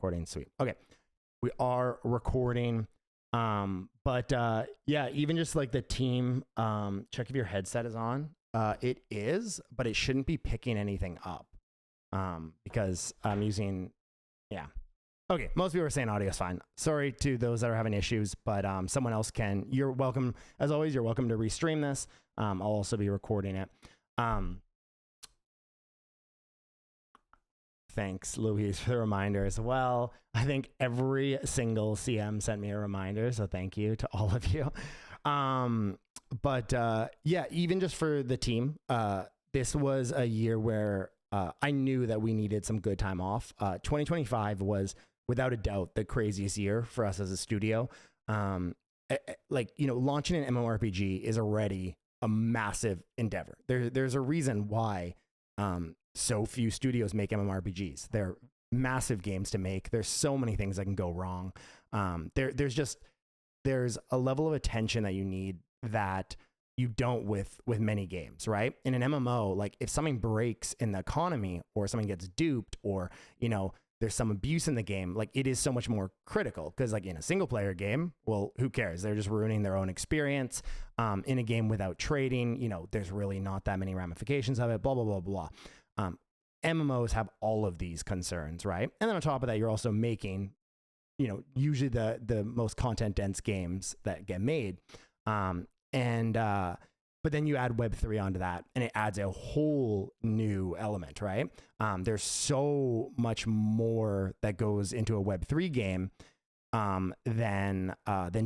Recording, sweet. Okay, we are recording. Yeah, even just like the team, check if your headset is on. It is, but it shouldn't be picking anything up. Because I'm using, yeah. Okay, most people are saying audio is fine. Sorry to those that are having issues, but someone else can. You're welcome, as always, you're welcome to restream this. I'll also be recording it. Thanks, Louise, for the reminder as well. I think every single CM sent me a reminder, so thank you to all of you. Yeah, even just for the team, this was a year where I knew that we needed some good time off. 2025 was, without a doubt, the craziest year for us as a studio. Like, you know, launching an MMORPG is already a massive endeavor. There's a reason why so few studios make MMORPGs. They're massive games to make. There's so many things that can go wrong. There's a level of attention that you need that you don't with many games, right? In an MMO, like if something breaks in the economy or something gets duped or, you know, there's some abuse in the game, like it is so much more critical because like in a single player game, well, who cares? They're just ruining their own experience. In a game without trading, you know, there's really not that many ramifications of it, blah, blah, blah, blah. MMOs have all of these concerns, right? And then on top of that, you're also making, you know, usually the most content dense games that get made. But then you add Web3 onto that and it adds a whole new element, right? There's so much more that goes into a Web3 game than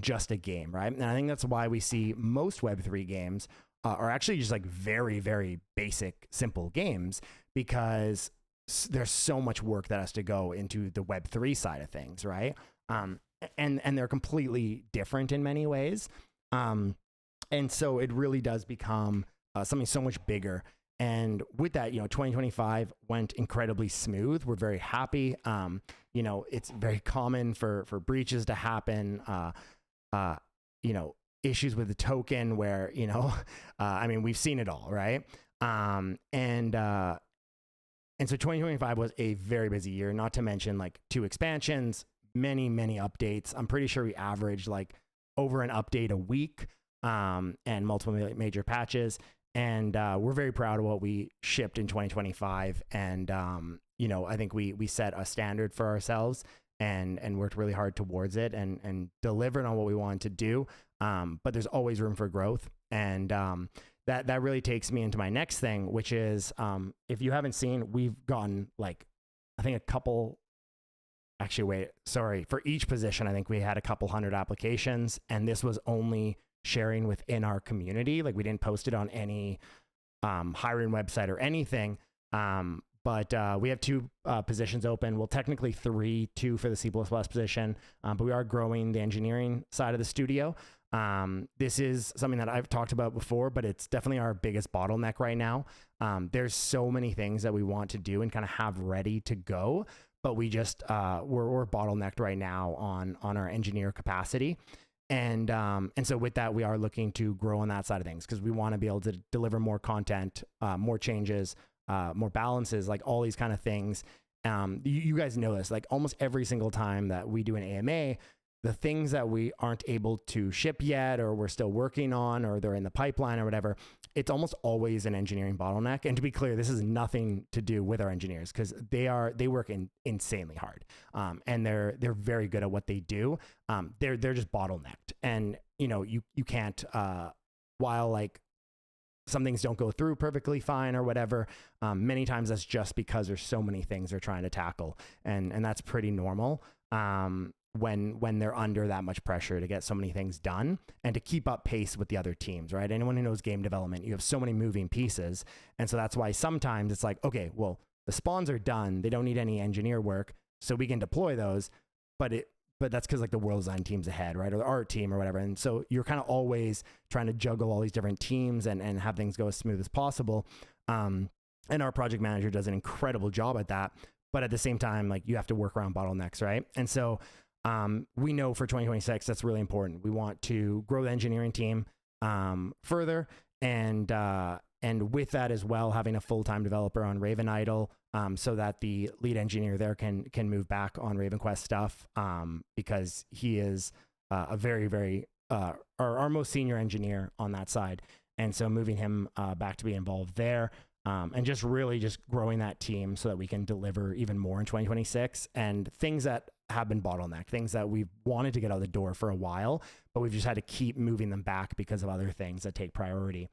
just a game, right? And I think that's why we see most Web3 games are actually just like very, very basic, simple games because there's so much work that has to go into the Web3 side of things, right? And they're completely different in many ways. And so it really does become something so much bigger. And with that, you know, 2025 went incredibly smooth. We're very happy. You know, it's very common for breaches to happen. You know, issues with the token where, you know, I mean, we've seen it all, right? And so 2025 was a very busy year, not to mention like 2 expansions, many, many updates. I'm pretty sure we averaged like over an update a week. And multiple major patches. And we're very proud of what we shipped in 2025. And, you know, I think we set a standard for ourselves and worked really hard towards it and delivered on what we wanted to do. But there's always room for growth. And that really takes me into my next thing, which is if you haven't seen, we've gotten like, I think for each position, I think we had a couple hundred applications. And this was only sharing within our community. Like we didn't post it on any hiring website or anything. But we have 2 positions open. Well, technically 3, 2 for the C++ position, but we are growing the engineering side of the studio. This is something that I've talked about before, but it's definitely our biggest bottleneck right now. There's so many things that we want to do and kind of have ready to go, but we just, we're bottlenecked right now on our engineer capacity. And so with that, we are looking to grow on that side of things because we want to be able to deliver more content, more changes, more balances, like all these kind of things. You guys know this, like almost every single time that we do an AMA, the things that we aren't able to ship yet, or we're still working on, or they're in the pipeline or whatever, it's almost always an engineering bottleneck. And to be clear, this is nothing to do with our engineers because they work insanely hard. And they're very good at what they do. They're just bottlenecked. And you know, you can't, while like some things don't go through perfectly fine or whatever, many times that's just because there's so many things they're trying to tackle. And that's pretty normal. When they're under that much pressure to get so many things done and to keep up pace with the other teams, right? Anyone who knows game development, you have so many moving pieces. And so that's why sometimes it's like, okay, well, the spawns are done. They don't need any engineer work, so we can deploy those. But that's because like the world design team's ahead, right? Or the art team or whatever. And so you're kind of always trying to juggle all these different teams and have things go as smooth as possible. And our project manager does an incredible job at that. But at the same time, like you have to work around bottlenecks, right? And so we know for 2026, that's really important. We want to grow the engineering team further and and with that as well, having a full-time developer on Raven Idle, so that the lead engineer there can move back on RavenQuest stuff, because he is a very, very our most senior engineer on that side. And so moving him back to be involved there, and just really just growing that team so that we can deliver even more in 2026, and things that have been bottlenecked, things that we've wanted to get out the door for a while, but we've just had to keep moving them back because of other things that take priority.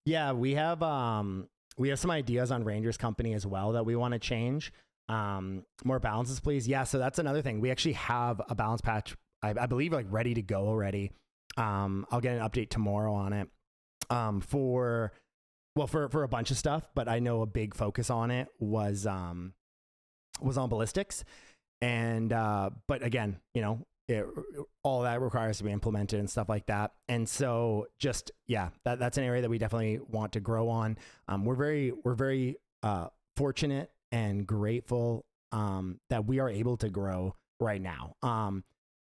Yeah, we have some ideas on Rangers Company as well that we want to change. More balances, please. Yeah, so that's another thing. We actually have a balance patch, I believe, like ready to go already. I'll get an update tomorrow on it. For a bunch of stuff, but I know a big focus on it was on Ballistics, and but again, you know, all that requires to be implemented and stuff like that. And so just, yeah, that's an area that we definitely want to grow on. We're very fortunate and grateful that we are able to grow right now.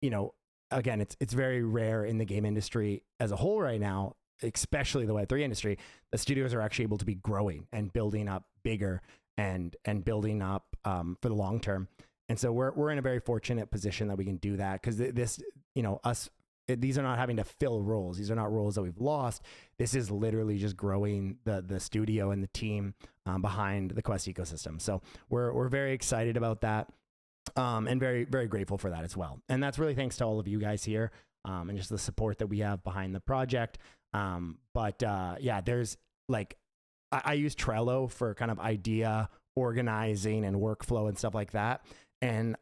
You know, again, it's very rare in the game industry as a whole right now, especially the Web3 industry. The studios are actually able to be growing and building up bigger and building up for the long term. And so we're in a very fortunate position that we can do that, because this, you know, these are not having to fill roles. These are not roles that we've lost. This is literally just growing the studio and the team behind the Quest ecosystem. So we're very excited about that, and very, very grateful for that as well. And that's really thanks to all of you guys here, and just the support that we have behind the project. Yeah, there's like, I use Trello for kind of idea organizing and workflow and stuff like that. And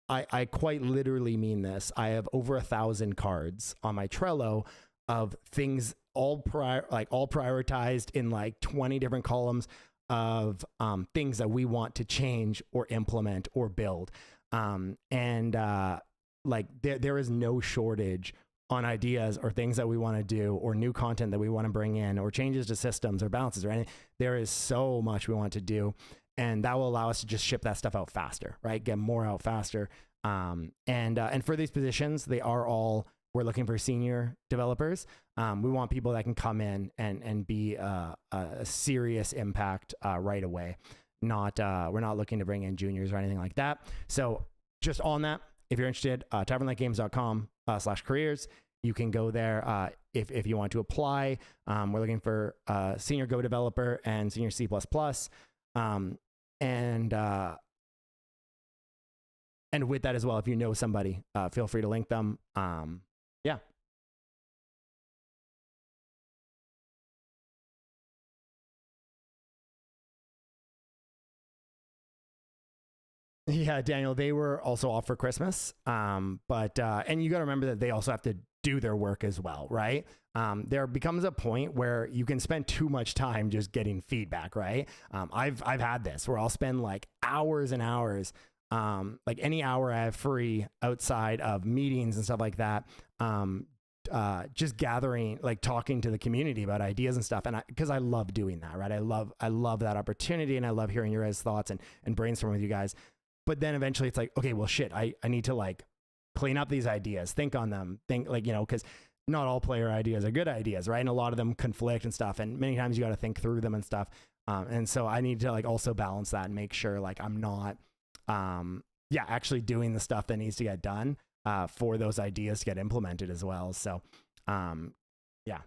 I quite literally mean this. I have over 1,000 cards on my Trello of things all prioritized in like 20 different columns of things that we want to change or implement or build. Like there is no shortage on ideas or things that we want to do, or new content that we want to bring in, or changes to systems or balances or anything. There is so much we want to do, and that will allow us to just ship that stuff out faster, right? Get more out faster. And for these positions, we're looking for senior developers. We want people that can come in and be a serious impact right away. We're not looking to bring in juniors or anything like that. So just on that, if you're interested, tavernlightgames.com/careers. You can go there if you want to apply. We're looking for senior Go developer and senior C++. And with that as well, if you know somebody, feel free to link them. Yeah. Yeah, Daniel, they were also off for Christmas. And you got to remember that they also have to do their work as well, right? There becomes a point where you can spend too much time just getting feedback, right? I've had this where I'll spend like hours and hours, like any hour I have free outside of meetings and stuff like that, just gathering, like talking to the community about ideas and stuff. And because I love doing that, right? I love that opportunity, and I love hearing your guys' thoughts and brainstorming with you guys. But then eventually it's like, okay, well, shit, I need to like clean up these ideas, think on them, like, you know, because not all player ideas are good ideas, right? And a lot of them conflict and stuff. And many times you got to think through them and stuff. And so I need to like also balance that and make sure like I'm not, actually doing the stuff that needs to get done for those ideas to get implemented as well. So, yeah.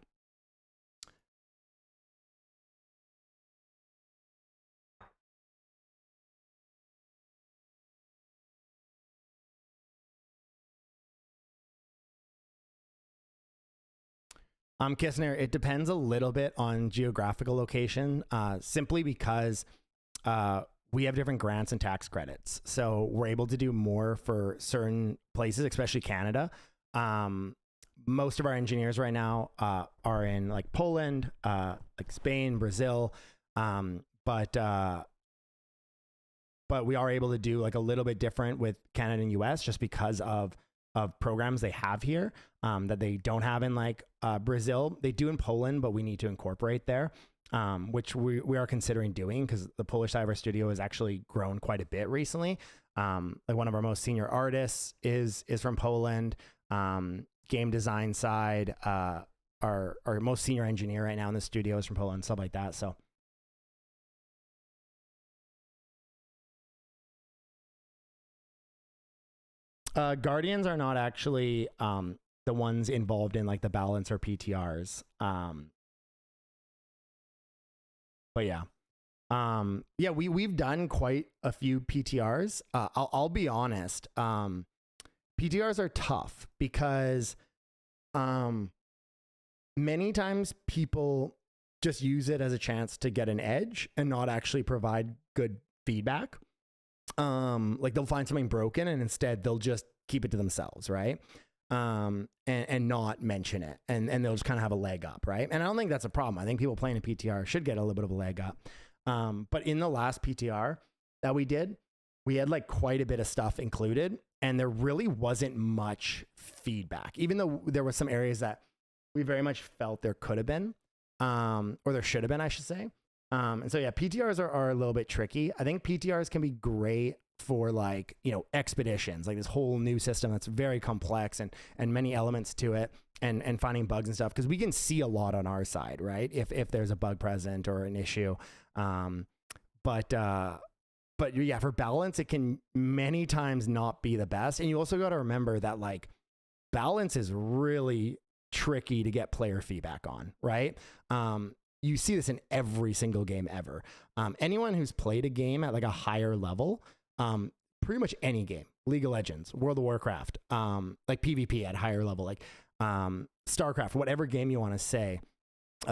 Kissner, it depends a little bit on geographical location, simply because we have different grants and tax credits. So we're able to do more for certain places, especially Canada. Most of our engineers right now are in like Poland, like Spain, Brazil, but we are able to do like a little bit different with Canada and US just because of programs they have here that they don't have in like Brazil. They do in Poland, but we need to incorporate there, which we are considering doing, because the Polish side of our studio has actually grown quite a bit recently. Like one of our most senior artists is from Poland. Game design side, our most senior engineer right now in the studio is from Poland, stuff like that. So Guardians are not actually the ones involved in like the balance or PTRs. But yeah. Yeah, we've done quite a few PTRs. I'll be honest. PTRs are tough because many times people just use it as a chance to get an edge and not actually provide good feedback. Like they'll find something broken and instead they'll just keep it to themselves, right? And not mention it, and they'll just kind of have a leg up, right? And I don't think that's a problem. I think people playing a PTR should get a little bit of a leg up. But in the last PTR that we did, we had like quite a bit of stuff included, and there really wasn't much feedback, even though there was some areas that we very much felt there could have been, or there should have been, I should say. And so yeah, PTRs are a little bit tricky. I think PTRs can be great for like, you know, expeditions, like this whole new system that's very complex and many elements to it, and finding bugs and stuff, because we can see a lot on our side, right? If there's a bug present or an issue. But yeah, for balance, it can many times not be the best. And you also got to remember that like balance is really tricky to get player feedback on, right? You see this in every single game ever. Anyone who's played a game at like a higher level, pretty much any game, League of Legends, World of Warcraft, like PvP at higher level, like StarCraft, whatever game you want to say,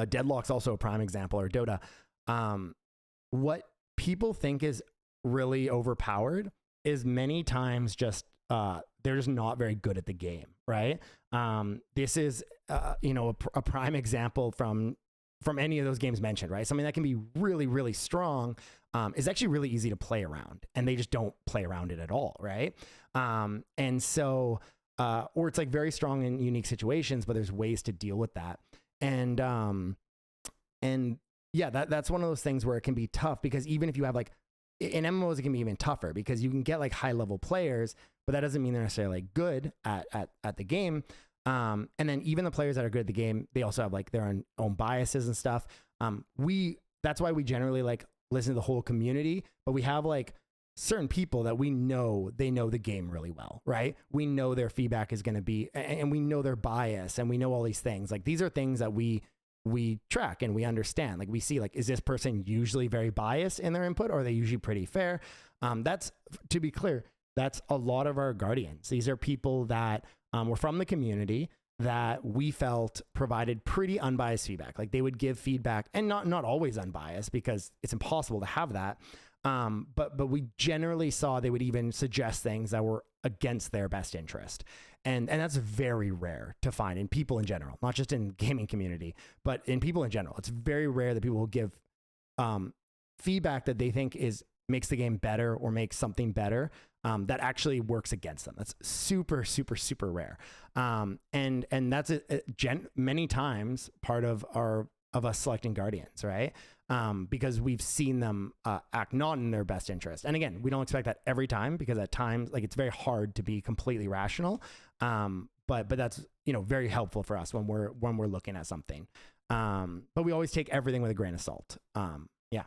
Deadlock's also a prime example, or Dota. What people think is really overpowered is many times just they're just not very good at the game, right? This is you know, a prime example from any of those games mentioned, right? Something that can be really, really strong is actually really easy to play around, and they just don't play around it at all, right? And so, or it's like very strong in unique situations, but there's ways to deal with that. And yeah, that's one of those things where it can be tough, because even if you have like, in MMOs, it can be even tougher because you can get like high level players, but that doesn't mean they're necessarily good at the game. And then even the players that are good at the game, they also have like their own biases and stuff. That's why we generally like listen to the whole community, but we have like certain people that we know, they know the game really well, right? We know their feedback is going to be, and we know their bias, and we know all these things. Like these are things that we track and we understand. Like we see, like, is this person usually very biased in their input, or are they usually pretty fair? That's, to be clear, that's a lot of our guardians. These are people that were from the community that we felt provided pretty unbiased feedback. Like they would give feedback, and not always unbiased, because it's impossible to have that. But we generally saw they would even suggest things that were against their best interest. And that's very rare to find in people in general, not just in gaming community, but in people in general. It's very rare that people will give feedback that they think makes the game better or makes something better that actually works against them. That's super, super, super rare. And that's many times part of us selecting guardians, right? Because we've seen them act not in their best interest. And again, we don't expect that every time, because at times, like, it's very hard to be completely rational. But that's, you know, very helpful for us when we're looking at something. But we always take everything with a grain of salt. Yeah.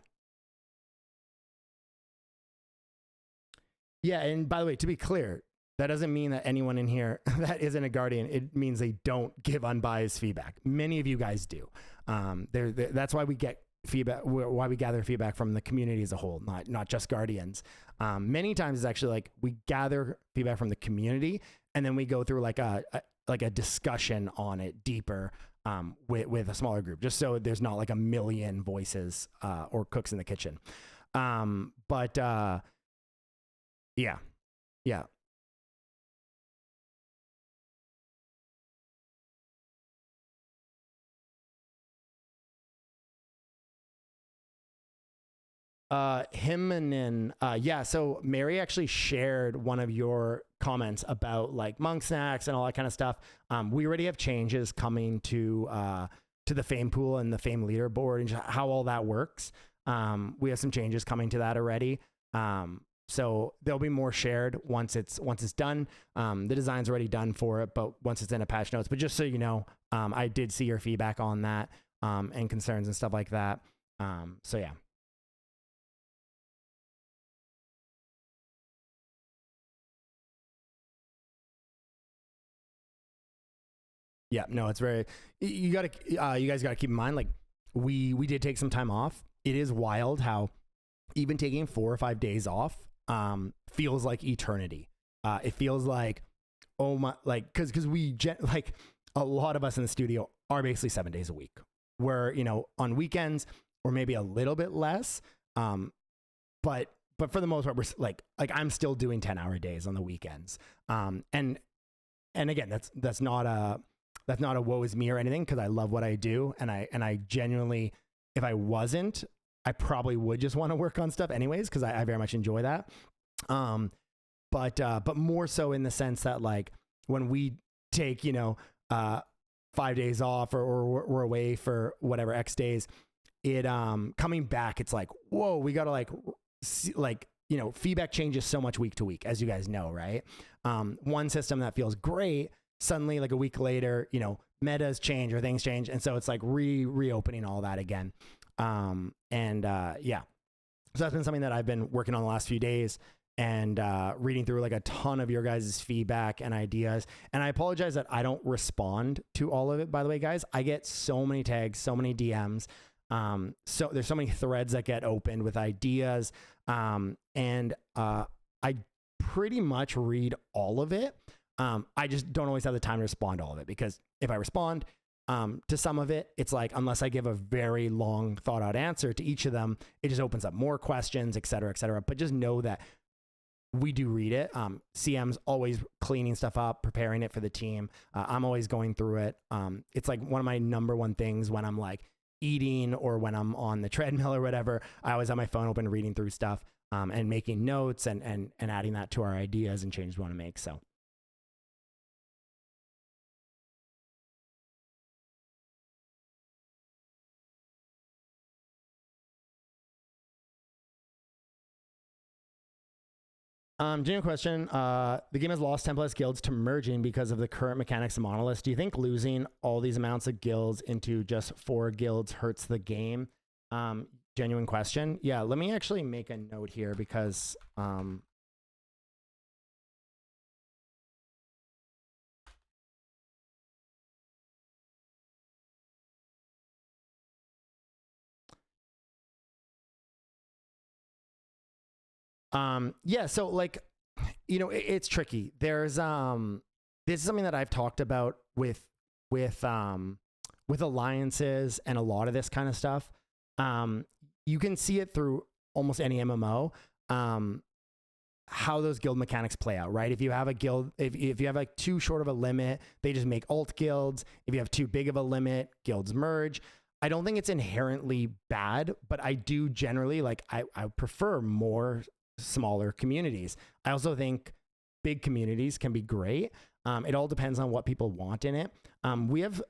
Yeah, and by the way, to be clear, that doesn't mean that anyone in here that isn't a guardian, it means they don't give unbiased feedback. Many of you guys do. That's why we get feedback, why we gather feedback from the community as a whole, not just guardians. Many times it's actually like we gather feedback from the community, and then we go through like a discussion on it deeper with a smaller group, just so there's not like a million voices or cooks in the kitchen. Yeah. Himmanen, yeah, so Mary actually shared one of your comments about like monk snacks and all that kind of stuff. We already have changes coming to the fame pool and the fame leaderboard and how all that works. We have some changes coming to that already. So there'll be more shared once it's done. The design's already done for it, but once it's in a patch notes. But just so you know, I did see your feedback on that and concerns and stuff like that. So yeah. Yeah, no, it's very, you guys gotta keep in mind, like we did take some time off. It is wild how even taking 4 or 5 days off feels like eternity. It feels like, oh my, like, cause like a lot of us in the studio are basically 7 days a week. We're, you know, on weekends or maybe a little bit less. But for the most part, we're like I'm still doing 10-hour days on the weekends. And again, that's not a woe is me or anything, because I love what I do, and I genuinely, if I wasn't, I probably would just want to work on stuff anyways, because I very much enjoy that. But more so in the sense that, like, when we take, you know, 5 days off or we're away for whatever X days, it coming back, it's like, whoa, we gotta like, you know, feedback changes so much week to week, as you guys know, right? One system that feels great, suddenly like a week later, you know, metas change or things change, and so it's like reopening all that again. Yeah, so that's been something that I've been working on the last few days, and reading through like a ton of your guys' feedback and ideas. And I apologize that I don't respond to all of it, by the way, guys. I get so many tags, so many DMs. So there's so many threads that get opened with ideas. I pretty much read all of it. I just don't always have the time to respond to all of it, because if I respond to some of it, it's like, unless I give a very long thought out answer to each of them, it just opens up more questions, et cetera, et cetera. But just know that we do read it. CM's always cleaning stuff up, preparing it for the team. I'm always going through it. It's like one of my number one things when I'm like eating or when I'm on the treadmill or whatever. I always have my phone open, reading through stuff, and making notes and adding that to our ideas and changes we want to make. So. Genuine question. The game has lost 10 plus guilds to merging because of the current mechanics of Monoliths. Do you think losing all these amounts of guilds into just 4 guilds hurts the game? Genuine question. Yeah, let me actually make a note here, because yeah, so like, you know, it's tricky. There's this is something that I've talked about with alliances and a lot of this kind of stuff. You can see it through almost any MMO, how those guild mechanics play out, right? If you have a guild, if you have like too short of a limit, they just make alt guilds. If you have too big of a limit, guilds merge. I don't think it's inherently bad, but I do generally, like, I prefer more smaller communities. I also think big communities can be great. It all depends on what people want in it. We have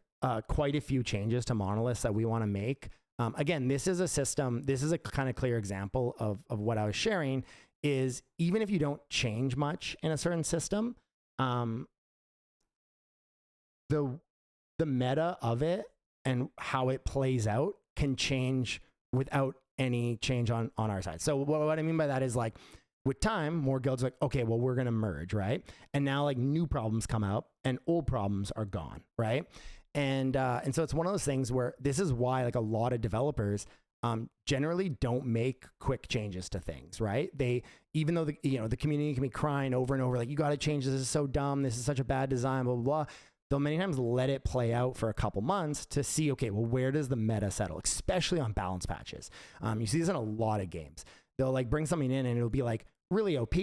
quite a few changes to Monoliths that we want to make. Again, this is a system, this is a kind of clear example of what I was sharing, is even if you don't change much in a certain system, the meta of it and how it plays out can change without any change on our side. So what I mean by that is, like, with time, more guilds are like, okay, well, we're going to merge, right? And now, like, new problems come out and old problems are gone, right? And so it's one of those things where this is why, like, a lot of developers generally don't make quick changes to things, right? They, even though the community can be crying over and over, like, you got to change, this is so dumb, this is such a bad design, blah, blah, blah. They'll many times let it play out for a couple months to see, okay, well, where does the meta settle, especially on balance patches? You see this in a lot of games. They'll, like, bring something in and it'll be, like, really OP,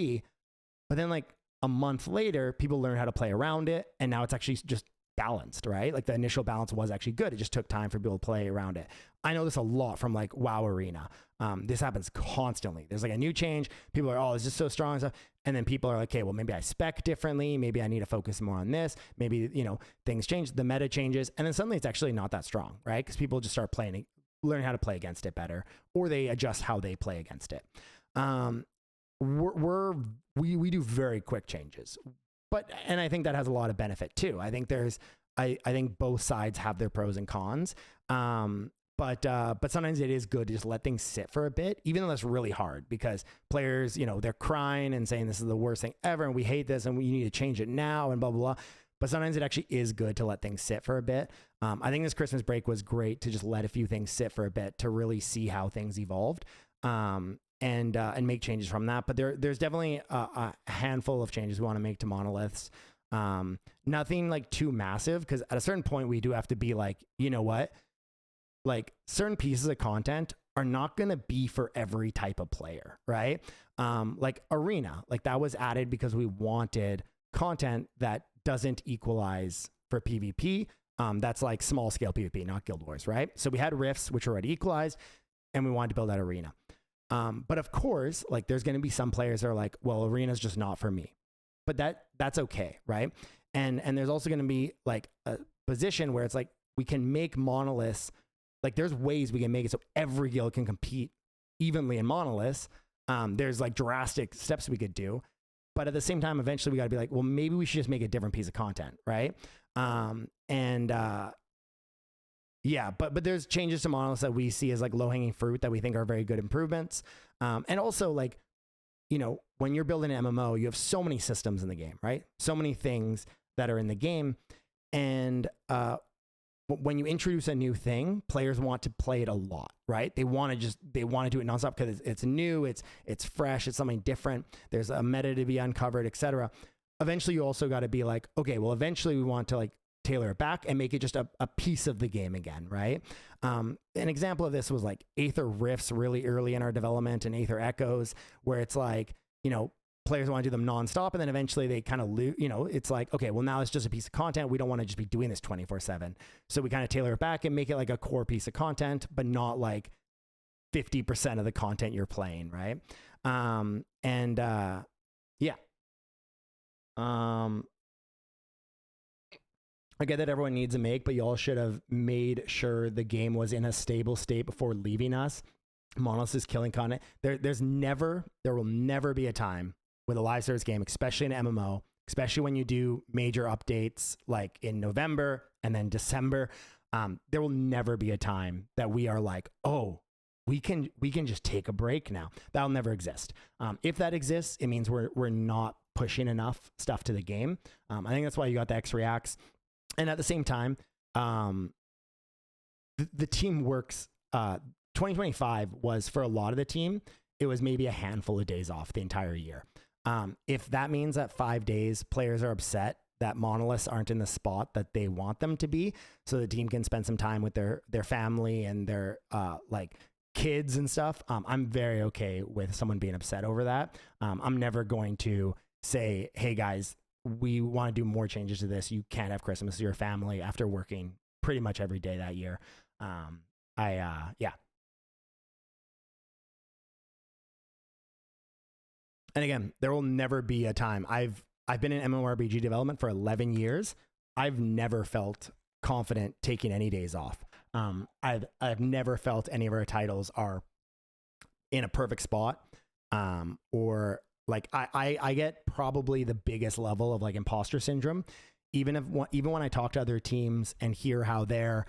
but then, like, a month later, people learn how to play around it, and now it's actually just balanced, right? Like, the initial balance was actually good. It just took time for people to play around it. I know this a lot from, like, WoW Arena. This happens constantly. There's, like, a new change. People are, oh, it's just so strong and stuff. And then people are like, okay, well, maybe I spec differently. Maybe I need to focus more on this. Maybe, you know, things change. The meta changes. And then suddenly it's actually not that strong, right? Because people just start learning how to play against it better, or they adjust how they play against it. we do very quick changes, and I think that has a lot of benefit too. I think I think both sides have their pros and cons. But sometimes it is good to just let things sit for a bit, even though that's really hard because players, they're crying and saying this is the worst thing ever and we hate this and we need to change it now and blah, blah, blah. But sometimes it actually is good to let things sit for a bit. I think this Christmas break was great to just let a few things sit for a bit to really see how things evolved and make changes from that. But there's definitely a handful of changes we want to make to Monoliths. Nothing like too massive because at a certain point we do have to be like, you know what? Like certain pieces of content are not going to be for every type of player, right? Like Arena, like that was added because we wanted content that doesn't equalize for PvP. That's like small scale PvP, not Guild Wars, right? So we had Rifts, which are already equalized, and we wanted to build that Arena. But of course, like there's going to be some players that are like, well, Arena is just not for me. But that's okay, right? And there's also going to be like a position where it's like we can make Monoliths. Like there's ways we can make it so every guild can compete evenly in Monoliths. There's like drastic steps we could do, but at the same time, eventually we got to be like, well, maybe we should just make a different piece of content, right? Yeah, but there's changes to Monoliths that we see as like low hanging fruit that we think are very good improvements. And also like, when you're building an MMO, you have so many systems in the game, right? So many things that are in the game, and when you introduce a new thing, players want to play it a lot, right? They want to do it nonstop because it's new, it's fresh, it's something different. There's a meta to be uncovered, etc. Eventually, you also got to be like, okay, well, eventually we want to like tailor it back and make it just a piece of the game again, right? An example of this was like Aether Rifts really early in our development and Aether Echoes, where it's like, players want to do them nonstop, and then eventually they kind of lose, it's like, okay, well now it's just a piece of content. We don't want to just be doing this 24/7. So we kind of tailor it back and make it like a core piece of content, but not like 50% of the content you're playing, right? Yeah. I get that everyone needs a make, but y'all should have made sure the game was in a stable state before leaving us. Monoliths is killing content. There will never be a time with a live service game, especially an MMO, especially when you do major updates like in November and then December. There will never be a time that we are like, oh, we can just take a break now. That'll never exist. If that exists, it means we're not pushing enough stuff to the game. I think that's why you got the X Reacts. And at the same time, the team works. 2025 was, for a lot of the team, it was maybe a handful of days off the entire year. If that means that 5 days players are upset that Monoliths aren't in the spot that they want them to be, so the team can spend some time with their family and their like kids and stuff, I'm very okay with someone being upset over that. I'm never going to say, hey guys, we want to do more changes to this. You can't have Christmas with your family after working pretty much every day that year. Yeah. And again, there will never be a time. I've been in MMORPG development for 11 years. I've never felt confident taking any days off. I've never felt any of our titles are in a perfect spot. Or like I get probably the biggest level of like imposter syndrome, even when I talk to other teams and hear how they're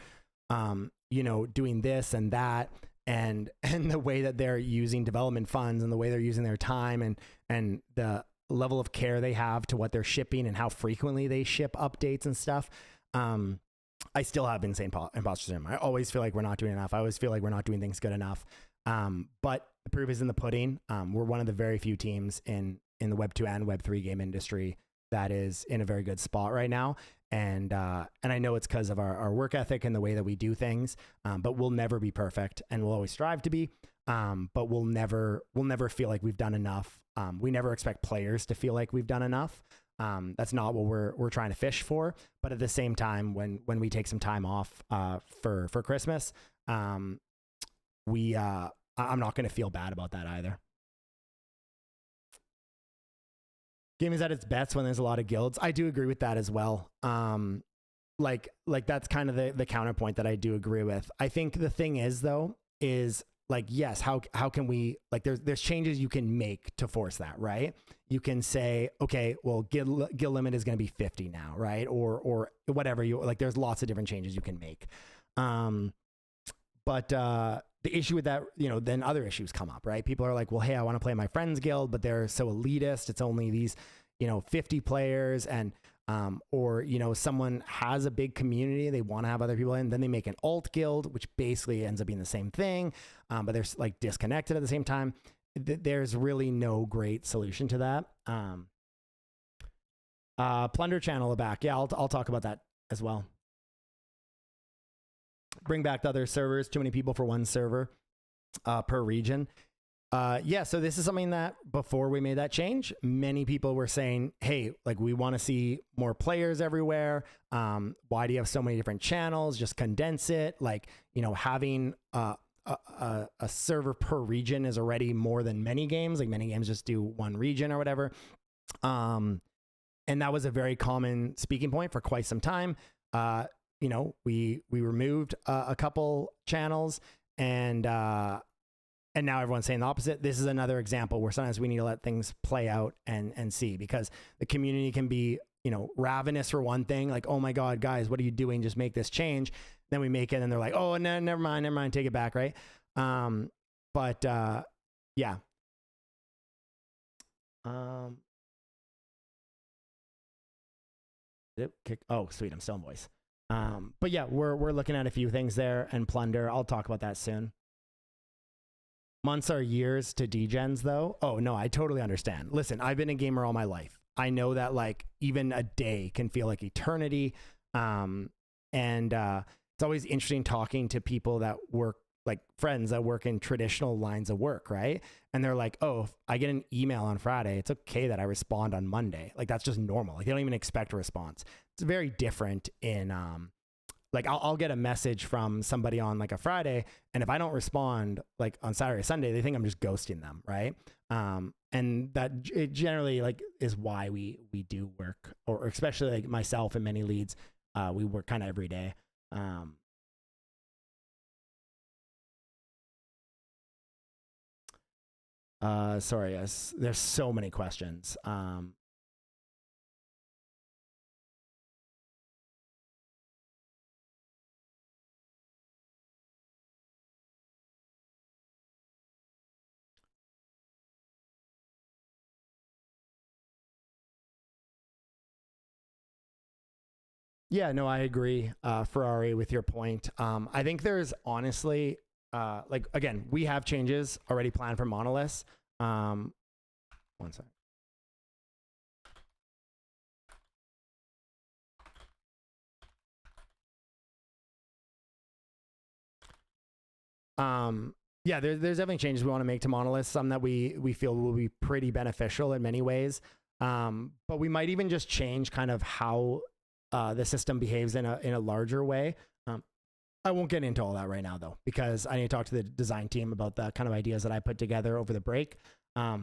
doing this and that, and the way that they're using development funds and the way they're using their time and the level of care they have to what they're shipping and how frequently they ship updates and stuff. I still have insane imposter syndrome. I always feel like we're not doing enough. I always feel like we're not doing things good enough. But the proof is in the pudding. We're one of the very few teams in the Web 2 and Web 3 game industry that is in a very good spot right now. And I know it's because of our work ethic and the way that we do things, but we'll never be perfect, and we'll always strive to be. But we'll never feel like we've done enough. We never expect players to feel like we've done enough. That's not what we're trying to fish for. But at the same time, when we take some time off for Christmas, I'm not going to feel bad about that either. Game is at its best when there's a lot of guilds. I do agree with that as well. Like that's kind of the counterpoint that I do agree with. I think the thing is though, is like, yes, how can we, like, there's changes you can make to force that, right? You can say, okay, well, guild limit is going to be 50 now, right? Or whatever you like. There's lots of different changes you can make. But the issue with that, you know, then other issues come up, right? People are like, well, hey, I want to play my friend's guild, but they're so elitist. It's only these, you know, 50 players, and or, you know, someone has a big community, they want to have other people in, then they make an alt guild, which basically ends up being the same thing, but they're like disconnected at the same time. There's really no great solution to that. Plunder channel back. Yeah, I'll talk about that as well. Bring back the other servers, too many people for one server per region. Yeah, so this is something that before we made that change, many people were saying, hey, like, we want to see more players everywhere. Why do you have so many different channels? Just condense it. Like, you know, having a server per region is already more than many games. Like, many games just do one region or whatever. And that was a very common speaking point for quite some time. You know, we removed a couple channels, and now everyone's saying the opposite. This is another example where sometimes we need to let things play out and see, because the community can be, you know, ravenous for one thing, like, oh my God, guys, what are you doing? Just make this change. Then we make it and they're like, oh, no, never mind, take it back, right? Yeah. Oh, sweet, I'm still in voice. But yeah, we're looking at a few things there, and Plunder, I'll talk about that soon. Months are years to degens, though. Oh, no, I totally understand. Listen, I've been a gamer all my life. I know that, like, even a day can feel like eternity. It's always interesting talking to people that work, like friends that work in traditional lines of work, right? And they're like, oh, if I get an email on Friday, it's okay that I respond on Monday. Like, that's just normal. Like, they don't even expect a response. It's very different in... like, I'll get a message from somebody on like a Friday, and if I don't respond like on Saturday or Sunday, they think I'm just ghosting them, right? And that it generally like is why we do work, or especially like myself and many leads, we work kind of every day. Sorry, yes, there's so many questions. Yeah, no, I agree, Ferrari, with your point. I think there's honestly, like, again, we have changes already planned for Monoliths. One second. Yeah, there's definitely changes we want to make to Monoliths, some that we feel will be pretty beneficial in many ways. But we might even just change kind of how the system behaves in a larger way. I won't get into all that right now, though, because I need to talk to the design team about the kind of ideas that I put together over the break. Yeah.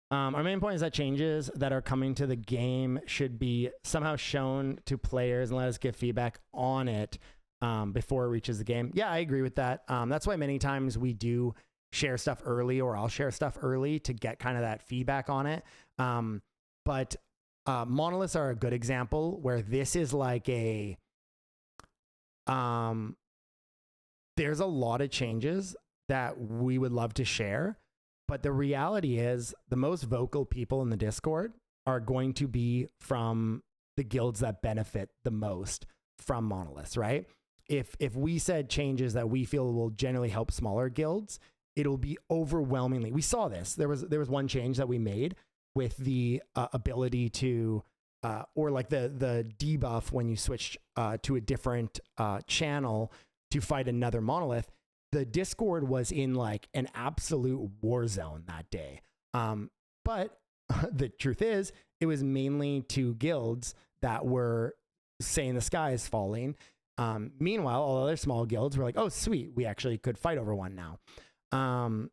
Our main point is that changes that are coming to the game should be somehow shown to players and let us give feedback on it before it reaches the game. Yeah, I agree with that. That's why many times we do share stuff early, or I'll share stuff early to get kind of that feedback on it. But Monoliths are a good example where this is like a... there's a lot of changes that we would love to share. But the reality is the most vocal people in the Discord are going to be from the guilds that benefit the most from Monoliths, right? If we said changes that we feel will generally help smaller guilds, it'll be overwhelmingly... We saw this. There was one change that we made with the ability to, or like the debuff when you switch to a different channel to fight another Monolith. The Discord was in like an absolute war zone that day. But the truth is, it was mainly two guilds that were saying the sky is falling. Meanwhile, all other small guilds were like, oh, sweet, we actually could fight over one now. And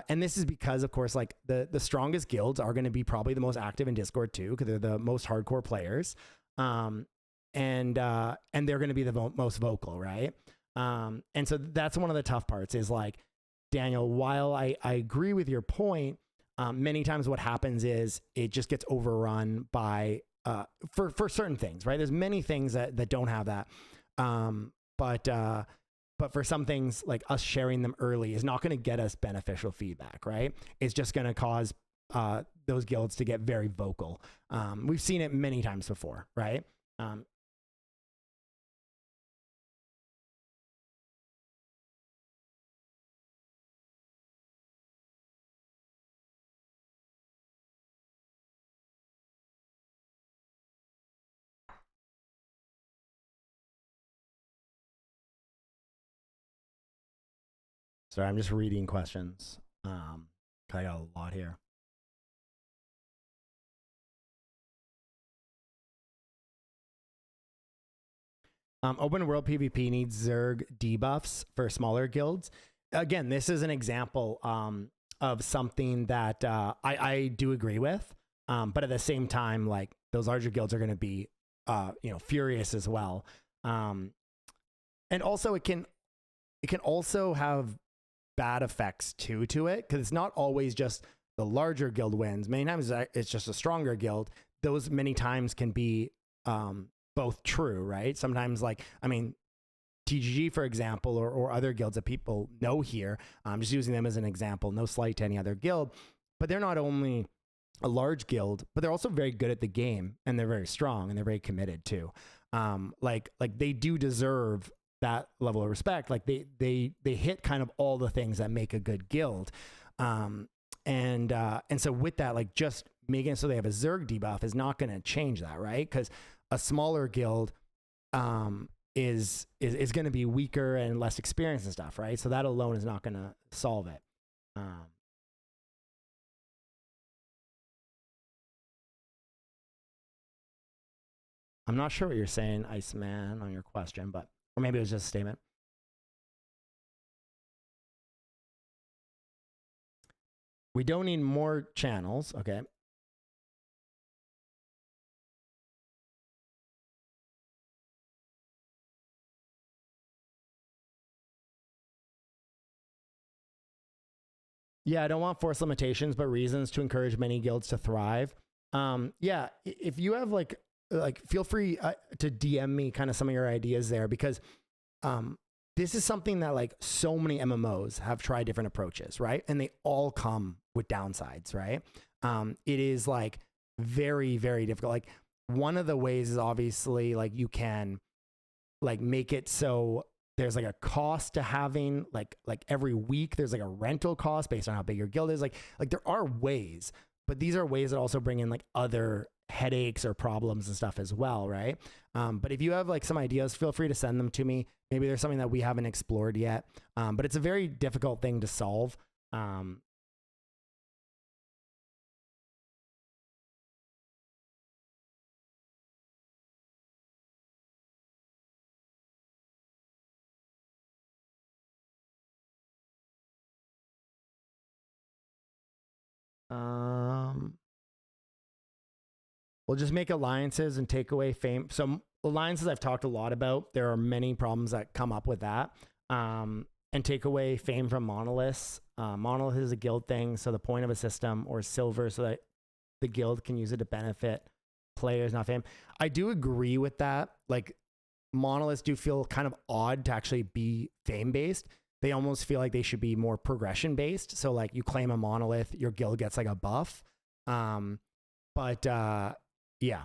this is because, of course, like the strongest guilds are going to be probably the most active in Discord too, because they're the most hardcore players. they're going to be the most vocal, right? And so that's one of the tough parts is like, Daniel, while I agree with your point, many times what happens is it just gets overrun by, for certain things, right? There's many things that don't have that. But for some things, like us sharing them early is not going to get us beneficial feedback, right? It's just going to cause those guilds to get very vocal. We've seen it many times before, right? Sorry, I'm just reading questions. I got a lot here. Open world PvP needs Zerg debuffs for smaller guilds. Again, this is an example of something that I do agree with. But at the same time, like those larger guilds are going to be, furious as well. And also it can also have bad effects to it, because it's not always just the larger guild wins. Many times it's just a stronger guild. Those many times can be both true, right? Sometimes, like, I mean, TCG, for example, or other guilds that people know here, I'm just using them as an example, no slight to any other guild, but they're not only a large guild, but they're also very good at the game, and they're very strong, and they're very committed too. Like they do deserve that level of respect. Like they hit kind of all the things that make a good guild. And so with that, like just making it so they have a Zerg debuff is not going to change that, right? Because a smaller guild is going to be weaker and less experienced and stuff, right? So that alone is not going to solve it. I'm not sure what you're saying, Iceman, on your question, but or maybe it was just a statement. We don't need more channels. Okay. Yeah, I don't want force limitations, but reasons to encourage many guilds to thrive. Yeah, if you have like feel free to DM me kind of some of your ideas there, because this is something that like so many MMOs have tried different approaches, right? And they all come with downsides, right? It is like very, very difficult. Like one of the ways is obviously like you can like make it so there's like a cost to having like every week there's like a rental cost based on how big your guild is. Like there are ways, but these are ways that also bring in like other headaches or problems and stuff as well, right? But if you have like some ideas, feel free to send them to me. Maybe there's something that we haven't explored yet, but it's a very difficult thing to solve. We'll just make alliances and take away fame. So alliances I've talked a lot about. There are many problems that come up with that. And take away fame from monoliths. Monolith is a guild thing, so the point of a system or silver so that the guild can use it to benefit players, not fame. I do agree with that. Like monoliths do feel kind of odd to actually be fame based. They almost feel like they should be more progression based. So like you claim a monolith, your guild gets like a buff. But yeah.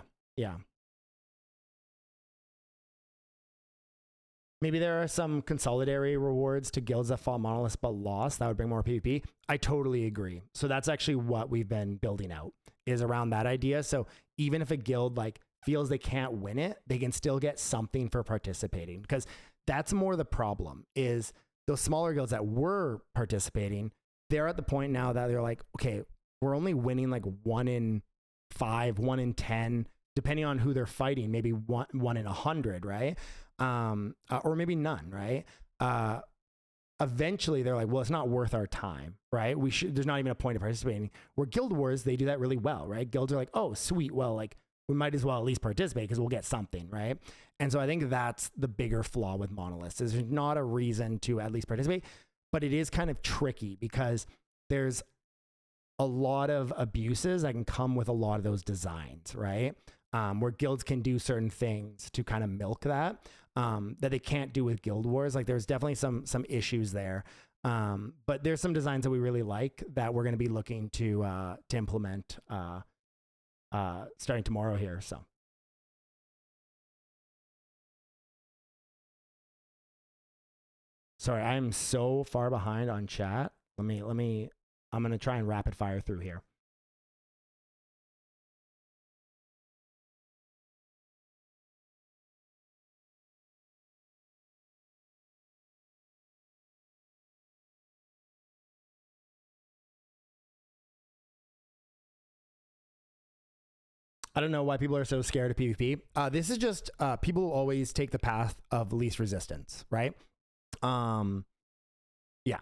Maybe there are some consolidatory rewards to guilds that fought monoliths but lost. That would bring more PvP. I totally agree. So that's actually what we've been building out, is around that idea. So even if a guild like feels they can't win it, they can still get something for participating, because that's more the problem, is those smaller guilds that were participating, they're at the point now that they're like, okay, we're only winning like 1 in 5, 1 in 10, depending on who they're fighting, maybe one in 100, right? Or maybe none, right? Eventually they're like, well, it's not worth our time, right? There's not even a point of participating. Where Guild Wars, they do that really well, right? Guilds are like, oh, sweet. Well, like we might as well at least participate because we'll get something, right? And so I think that's the bigger flaw with monoliths, is there's not a reason to at least participate, but it is kind of tricky because there's a lot of abuses that can come with a lot of those designs, right? Where guilds can do certain things to kind of milk that, that they can't do with Guild Wars. Like there's definitely some issues there. But there's some designs that we really like that we're going to be looking to implement starting tomorrow here. So. Sorry, I'm so far behind on chat. I'm going to try and rapid fire through here. I don't know why people are so scared of PvP. This is just people always take the path of least resistance, right? Yeah.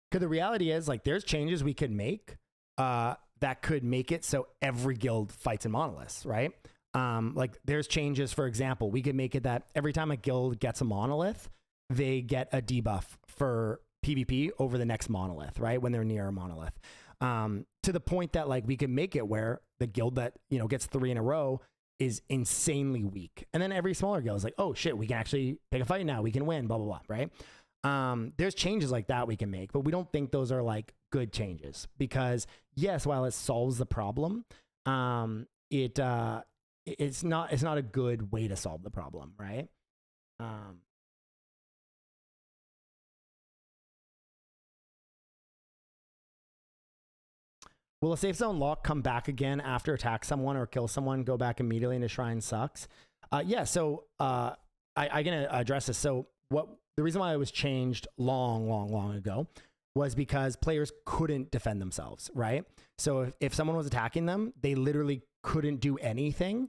Because the reality is, like, there's changes we could make that could make it so every guild fights in monoliths, right? Like, there's changes, for example, we could make it that every time a guild gets a monolith, they get a debuff for PvP over the next monolith, right? When they're near a monolith. To the point that, like, we can make it where the guild that, you know, gets 3 in a row is insanely weak. And then every smaller guild is like, oh shit, we can actually pick a fight now. We can win, blah, blah, blah, right? There's changes like that we can make, but we don't think those are like good changes because yes, while it solves the problem, it's not a good way to solve the problem, right? Will a safe zone lock come back again after attack someone or kill someone, go back immediately into shrine sucks? Yeah, so I can address this. So the reason why it was changed long ago was because players couldn't defend themselves, right? So if someone was attacking them, they literally couldn't do anything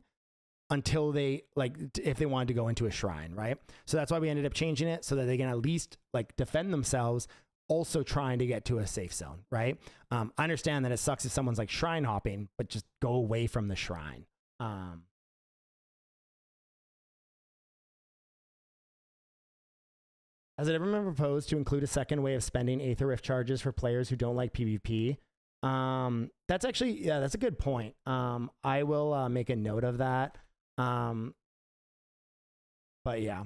until they, like, if they wanted to go into a shrine, right? So that's why we ended up changing it so that they can at least like defend themselves, also trying to get to a safe zone, right? I understand that it sucks if someone's like shrine hopping, but just go away from the shrine. Has it ever been proposed to include a second way of spending Aether Rift charges for players who don't like PvP? That's actually, yeah, that's a good point. I will make a note of that. But yeah.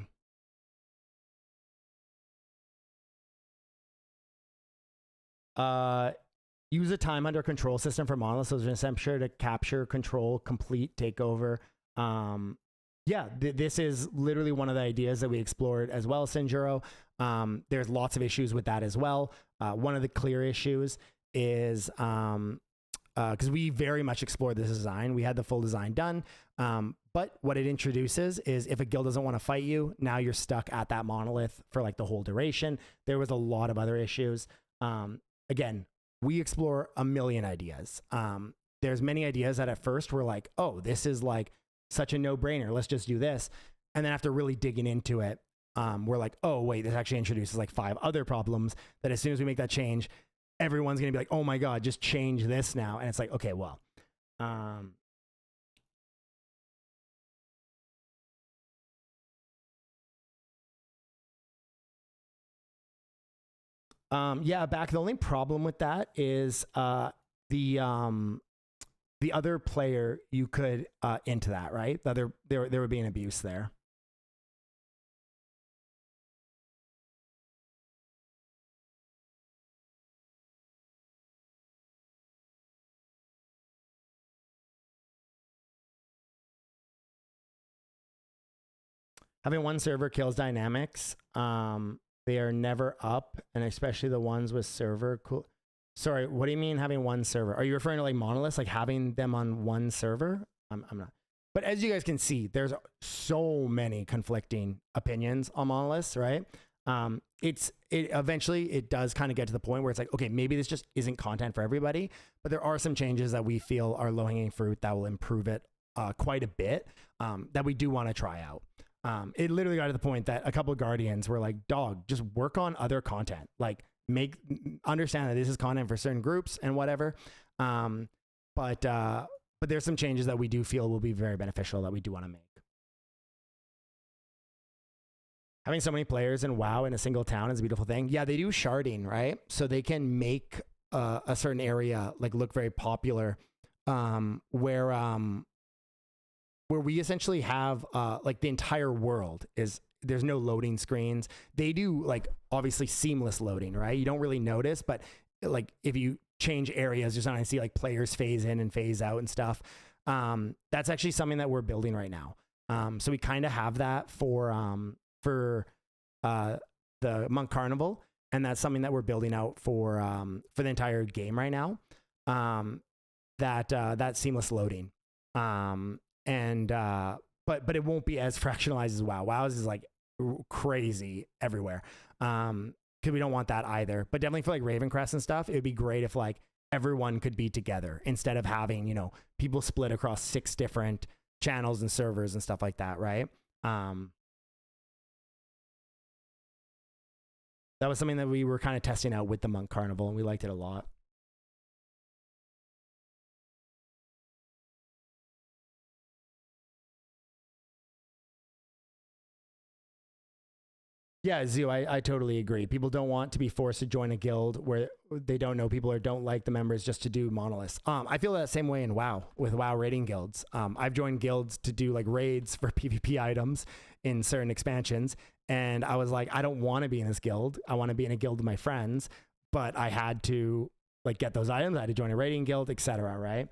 Use a time under control system for monoliths. So there's an sure to capture, control, complete, takeover. Yeah, this is literally one of the ideas that we explored as well, Sinjuro. There's lots of issues with that as well. One of the clear issues is because we very much explored this design. We had the full design done. But what it introduces is if a guild doesn't want to fight you, now you're stuck at that monolith for like the whole duration. There was a lot of other issues. Again, we explore a million ideas. There's many ideas that at first were like, oh, this is like such a no-brainer. Let's just do this. And then after really digging into it, we're like, oh, wait, this actually introduces like 5 other problems that as soon as we make that change, everyone's going to be like, oh my God, just change this now. And it's like, okay, well, yeah, the only problem with that is the other player you could into that, right? There would be an abuse there. Having one server kills dynamics. They are never up, and especially the ones with server. Cool. Sorry, what do you mean having one server? Are you referring to like monoliths, like having them on one server? I'm not. But as you guys can see, there's so many conflicting opinions on monoliths, right? Eventually it does kind of get to the point where it's like, okay, maybe this just isn't content for everybody, but there are some changes that we feel are low-hanging fruit that will improve it quite a bit, that we do want to try out. It literally got to the point that a couple of Guardians were like, dog, just work on other content. Like, understand that this is content for certain groups and whatever. But But there's some changes that we do feel will be very beneficial that we do want to make. Having so many players in WoW in a single town is a beautiful thing. Yeah, they do sharding, right? So they can make a certain area like look very popular, where we essentially have like the entire world is, there's no loading screens. They do like obviously seamless loading, right? You don't really notice, but like if you change areas, you're starting to see like players phase in and phase out and stuff. That's actually something that we're building right now. So we kind of have that for the Munk Carnival, and that's something that we're building out for the entire game right now. That seamless loading, but it won't be as fractionalized as WoW. WoW's is like crazy everywhere. Because we don't want that either. But definitely for like RavenQuest and stuff, it would be great if like everyone could be together instead of having, you know, people split across 6 different channels and servers and stuff like that, right? That was something that we were kind of testing out with the Munk Carnival, and we liked it a lot. Yeah, Zoo, I totally agree. People don't want to be forced to join a guild where they don't know people or don't like the members just to do monoliths. I feel that same way in WoW with WoW raiding guilds. I've joined guilds to do like raids for PvP items in certain expansions, and I was like, I don't want to be in this guild. I want to be in a guild with my friends, but I had to like get those items. I had to join a raiding guild, etc. Right?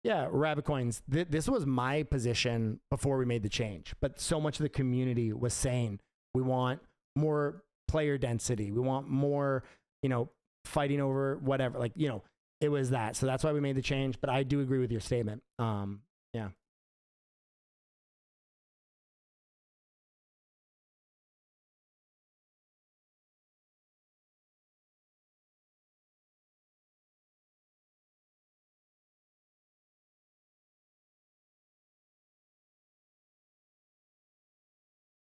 Yeah, rabbit coins. This was my position before we made the change, but so much of the community was saying we want more player density. We want more, you know, fighting over whatever. Like, you know, it was that. So that's why we made the change. But I do agree with your statement. Yeah.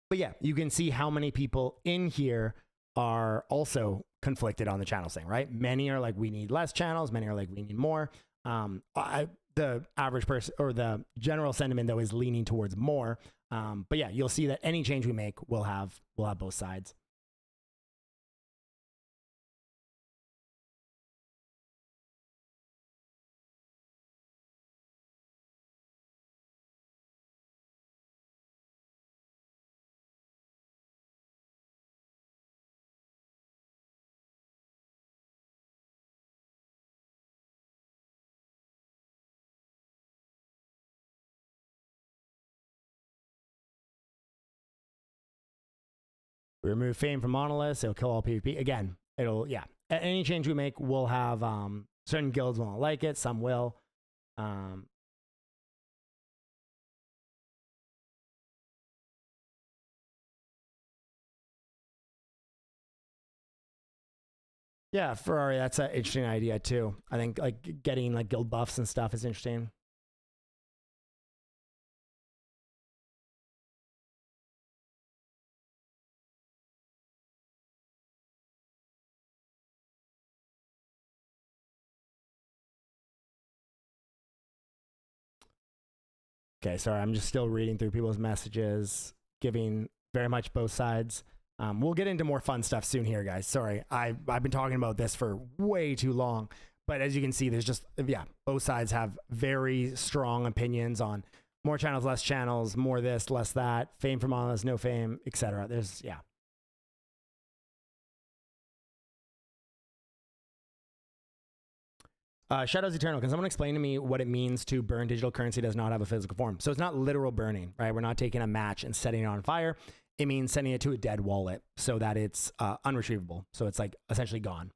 But yeah, you can see how many people in here are also conflicted on the channel saying, right? Many are like, we need less channels. Many are like, we need more. The average person or the general sentiment though is leaning towards more. But yeah, you'll see that any change we make will have both sides. We remove fame from monoliths, it'll kill all PvP. Again, it'll, yeah. Any change we make will have certain guilds won't like it, some will. Yeah, Ferrari, that's an interesting idea too. I think like getting like guild buffs and stuff is interesting. Okay, sorry, I'm just still reading through people's messages, giving very much both sides. We'll get into more fun stuff soon here, guys. Sorry, I've been talking about this for way too long. But as you can see, there's just, yeah, both sides have very strong opinions on more channels, less channels, more this, less that, fame for monoliths, no fame, etc. There's, yeah. Shadows Eternal, can someone explain to me what it means to burn digital currency does not have a physical form? So it's not literal burning, right? We're not taking a match and setting it on fire. It means sending it to a dead wallet so that it's unretrievable. So it's like essentially gone.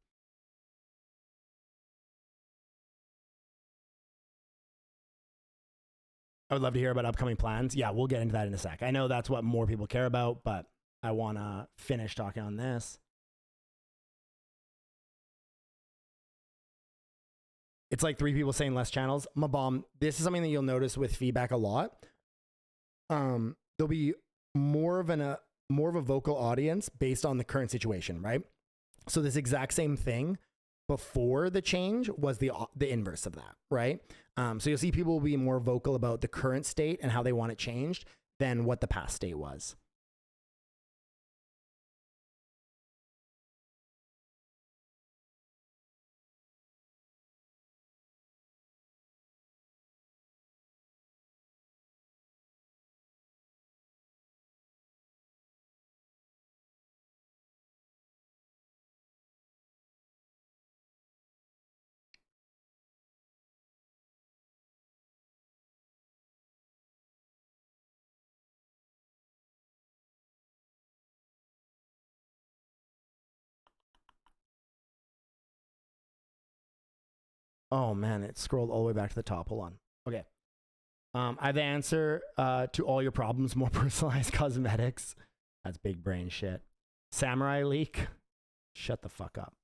I would love to hear about upcoming plans. Yeah, we'll get into that in a sec. I know that's what more people care about, but I want to finish talking on this. It's like 3 people saying less channels. Mabom, this is something that you'll notice with feedback a lot. There'll be more more of a vocal audience based on the current situation, right? So this exact same thing before the change was the inverse of that, right? So you'll see people will be more vocal about the current state and how they want it changed than what the past state was. Oh man, it scrolled all the way back to the top. Hold on. Okay. I have the answer to all your problems, more personalized cosmetics. That's big brain shit. Samurai leak. Shut the fuck up.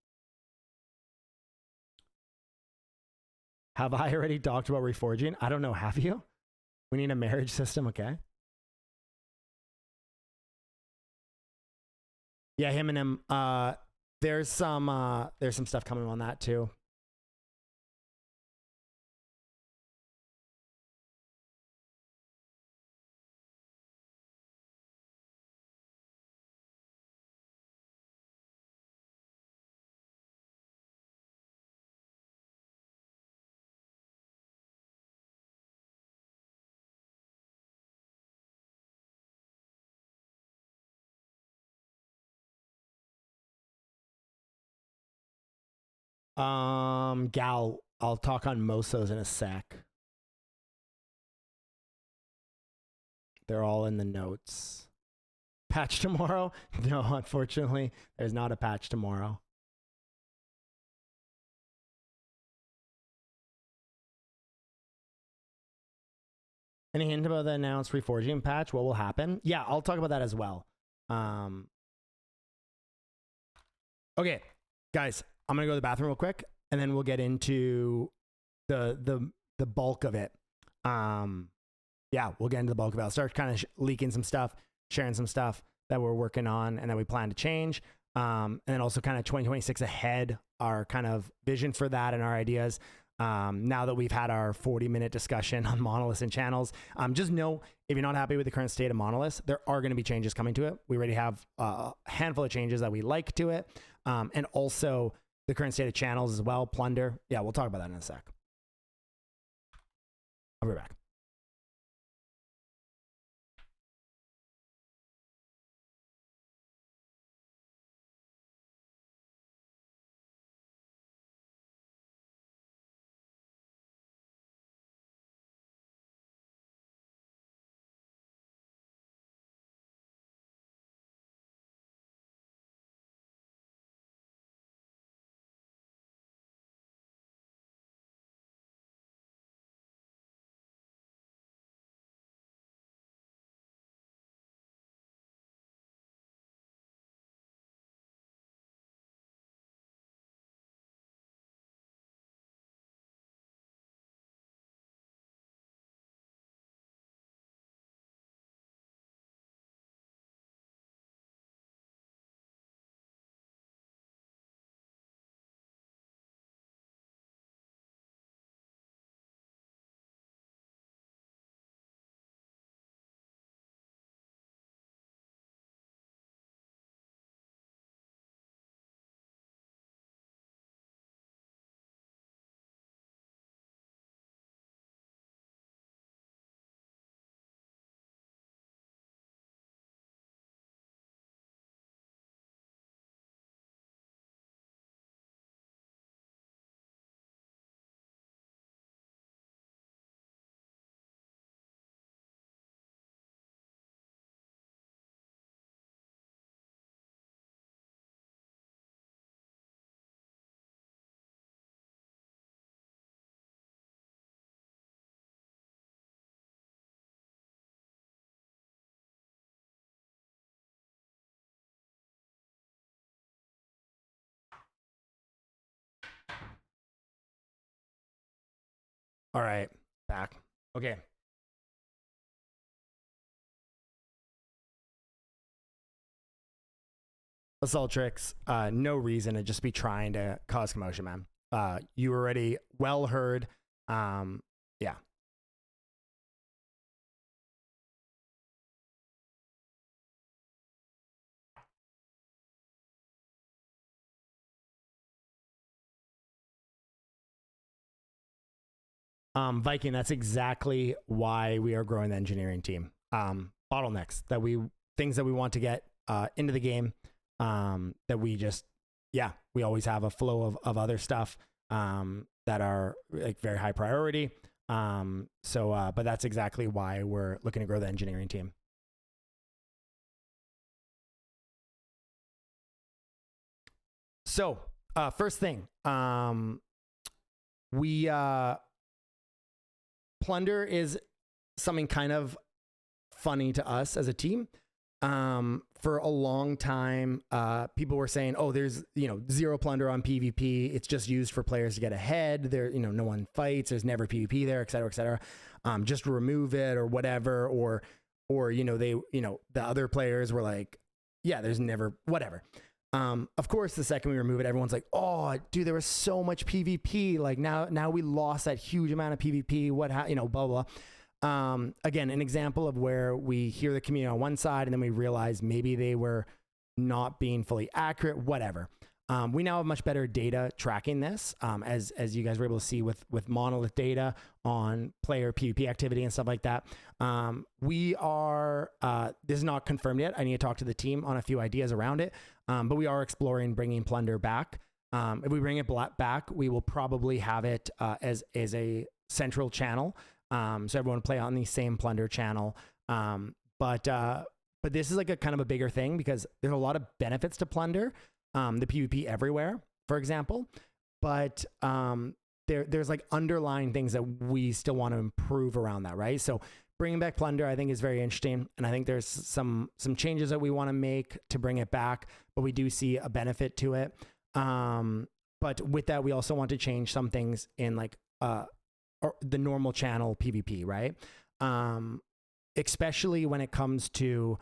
Have I already talked about reforging? I don't know. Have you? We need a marriage system, okay? Yeah, him and him. There's some stuff coming on that too. Gal, I'll talk on Mosos in a sec. They're all in the notes. Patch tomorrow? No, unfortunately, there's not a patch tomorrow. Any hint about the announced Reforging patch? What will happen? Yeah, I'll talk about that as well. Okay, guys, I'm gonna go to the bathroom real quick, and then we'll get into the bulk of it. Yeah, we'll get into the bulk of it. I'll start kind of leaking some stuff, sharing some stuff that we're working on and that we plan to change. And then also kind of 2026 ahead, our kind of vision for that and our ideas. Now that we've had our 40-minute discussion on monoliths and channels, just know if you're not happy with the current state of monoliths, there are going to be changes coming to it. We already have a handful of changes that we like to it. And also the current state of channels as well, Plunder. Yeah, we'll talk about that in a sec. I'll be back. All right, back. Okay. Assaultrix, no reason to just be trying to cause commotion, man. You already well heard. Yeah. Viking, that's exactly why we are growing the engineering team. Bottlenecks, things that we want to get into the game, that we just, yeah, we always have a flow of other stuff that are like very high priority. But that's exactly why we're looking to grow the engineering team. So first thing, Plunder is something kind of funny to us as a team. For a long time, people were saying, oh, there's, zero Plunder on PvP. It's just used for players to get ahead. There, no one fights. There's never PvP there, et cetera, et cetera. Just remove it or whatever. Or, the other players were like, yeah, there's never, whatever. Of course, the second we remove it, everyone's like, oh, dude, there was so much PvP. Like now we lost that huge amount of PvP. Blah, blah. Again, an example of where we hear the community on one side and then we realize maybe they were not being fully accurate, whatever. We now have much better data tracking this, as you guys were able to see with Monolith data on player PvP activity and stuff like that. We are, this is not confirmed yet. I need to talk to the team on a few ideas around it, but we are exploring bringing Plunder back. If we bring it back, we will probably have it as a central channel, so everyone play on the same Plunder channel. But this is like a kind of a bigger thing because there's a lot of benefits to Plunder. The PvP everywhere, for example, but there's like underlying things that we still want to improve around that, right? So bringing back Plunder, I think, is very interesting, and I think there's some changes that we want to make to bring it back, but we do see a benefit to it. But with that, we also want to change some things in like the normal channel PvP, right? Especially when it comes to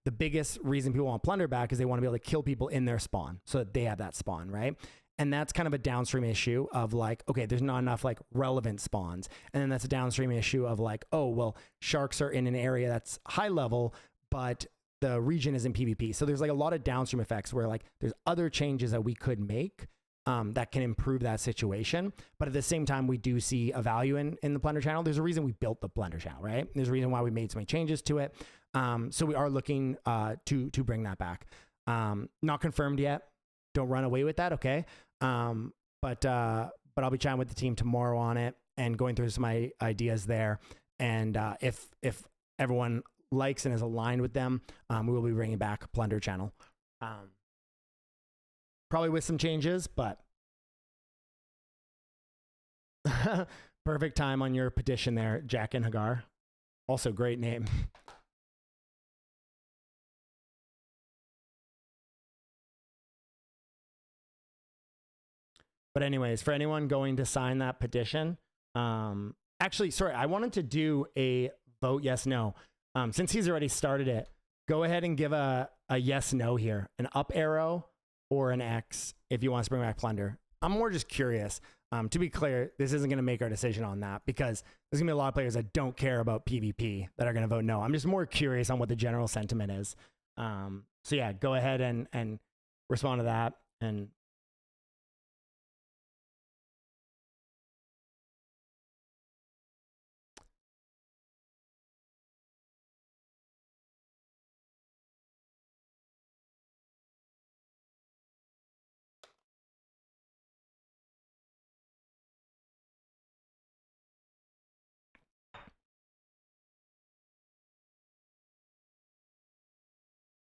the biggest reason people want Plunder back is they want to be able to kill people in their spawn so that they have that spawn, right? And that's kind of a downstream issue of like, okay, there's not enough like relevant spawns. And then that's a downstream issue of like, oh, well, sharks are in an area that's high level, but the region is in PvP. So there's like a lot of downstream effects where like there's other changes that we could make that can improve that situation. But at the same time, we do see a value in the Plunder channel. There's a reason we built the Plunder channel, right? There's a reason why we made so many changes to it. So we are looking to bring that back. Not confirmed yet. Don't run away with that, okay? But I'll be chatting with the team tomorrow on it and going through some ideas there. And if everyone likes and is aligned with them, we will be bringing back Plunder channel. Probably with some changes, but perfect time on your petition there, Jack and Hagar. Also great name. But anyways, for anyone going to sign that petition, actually, sorry, I wanted to do a vote yes, no. Since he's already started it, go ahead and give a yes, no here, an up arrow or an X if you want us to bring back Plunder. I'm more just curious. To be clear, this isn't going to make our decision on that because there's going to be a lot of players that don't care about PvP that are going to vote no. I'm just more curious on what the general sentiment is. So yeah, go ahead and respond to that. And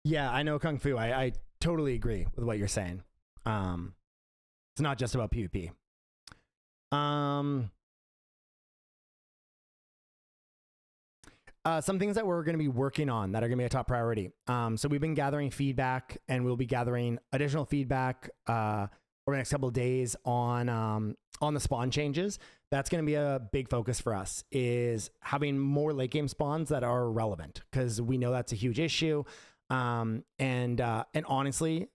yeah, I know Kung Fu. I totally agree with what you're saying. It's not just about PvP. Some things that we're going to be working on that are going to be a top priority. So we've been gathering feedback, and we'll be gathering additional feedback over the next couple of days on the spawn changes. That's going to be a big focus for us, is having more late game spawns that are relevant, because we know that's a huge issue. And honestly,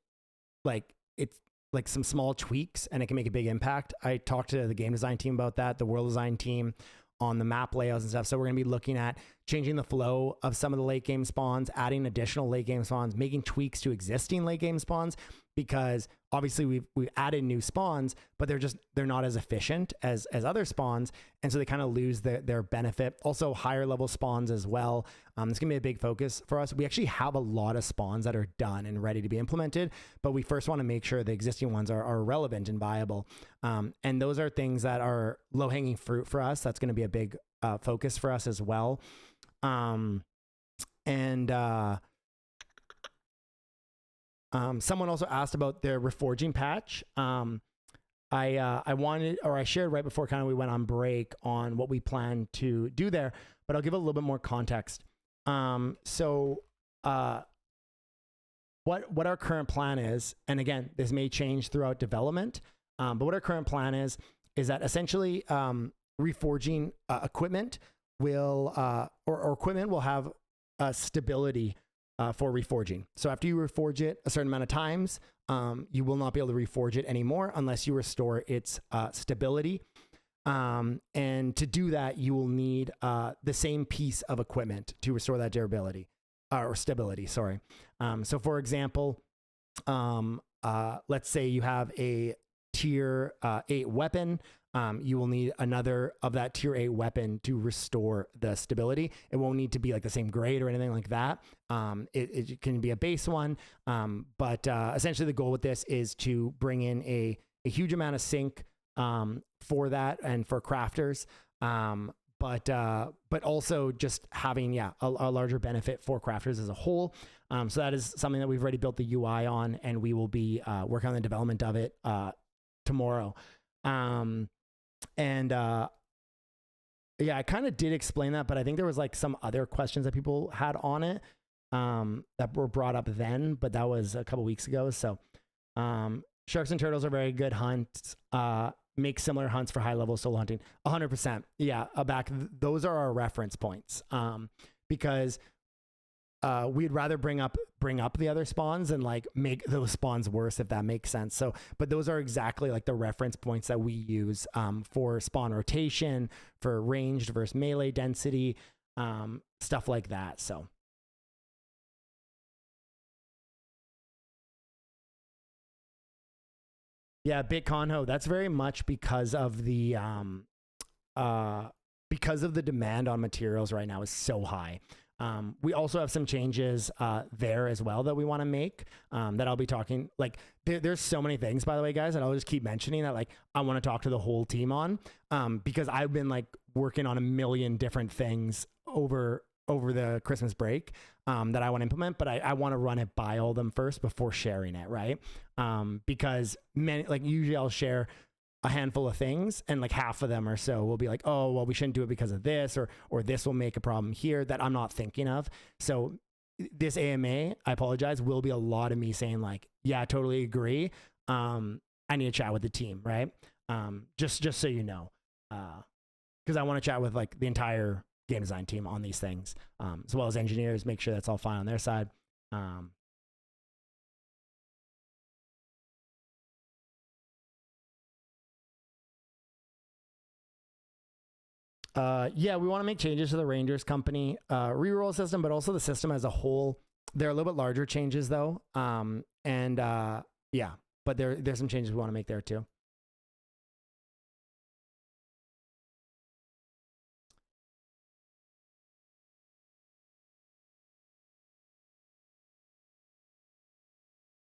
like it's like some small tweaks and it can make a big impact. I talked to the game design team about that, the world design team on the map layouts and stuff. So we're going to be looking at changing the flow of some of the late game spawns, adding additional late game spawns, making tweaks to existing late game spawns, because obviously we've added new spawns, but they're not as efficient as other spawns. And so they kind of lose their benefit. Also higher level spawns as well. It's gonna be a big focus for us. We actually have a lot of spawns that are done and ready to be implemented, but we first want to make sure the existing ones are relevant and viable. And those are things that are low hanging fruit for us. That's going to be a big focus for us as well. Someone also asked about the Reforging patch. I shared right before kind of we went on break on what we plan to do there, but I'll give a little bit more context. What our current plan is, and again, this may change throughout development, but what our current plan is that essentially Reforging equipment will, or equipment will have stability for reforging. So after you reforge it a certain amount of times, you will not be able to reforge it anymore unless you restore its stability. And to do that, you will need the same piece of equipment to restore that durability or stability. Sorry. So for example, let's say you have a tier 8 weapon. You will need another of that tier 8 weapon to restore the stability. It won't need to be like the same grade or anything like that. It can be a base one. But essentially the goal with this is to bring in a huge amount of sync for that and for crafters. But also just having, a larger benefit for crafters as a whole. So that is something that we've already built the UI on, and we will be working on the development of it tomorrow. I kind of did explain that, but I think there was like some other questions that people had on it that were brought up then, but that was a couple weeks ago. So sharks and turtles are very good hunts. Make similar hunts for high level solo hunting. 100%. Yeah, those are our reference points, because we'd rather bring up the other spawns and like make those spawns worse, if that makes sense. So, but those are exactly like the reference points that we use for spawn rotation, for ranged versus melee density, stuff like that. So. Yeah, BitConho, that's very much because of the demand on materials right now is so high. We also have some changes there as well that we want to make that I'll be talking, like there's so many things, by the way, guys, and I'll just keep mentioning that, like I want to talk to the whole team on because I've been like working on a million different things over the Christmas break that I want to implement, but I want to run it by all of them first before sharing it, right? Because usually I'll share a handful of things and like half of them or so will be like, oh, well, we shouldn't do it because of this, or this will make a problem here that I'm not thinking of. So this AMA, I apologize, will be a lot of me saying like, yeah, I totally agree. I need to chat with the team, right? Just so you know, because I want to chat with like the entire game design team on these things, as well as engineers, make sure that's all fine on their side. We want to make changes to the Rangers company reroll system, but also the system as a whole. There are a little bit larger changes though. But there's some changes we want to make there too.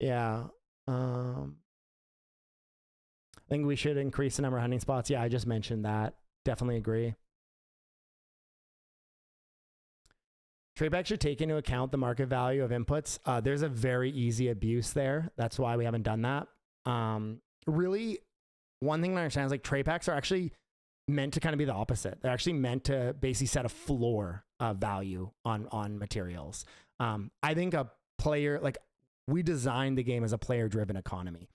Yeah. I think we should increase the number of hunting spots. Yeah, I just mentioned that. Definitely agree. Tradeback should take into account the market value of inputs. There's a very easy abuse there. That's why we haven't done that. Really, one thing to understand is like trade packs are actually meant to kind of be the opposite. They're actually meant to basically set a floor value on materials. I think a player, like we designed the game as a player-driven economy.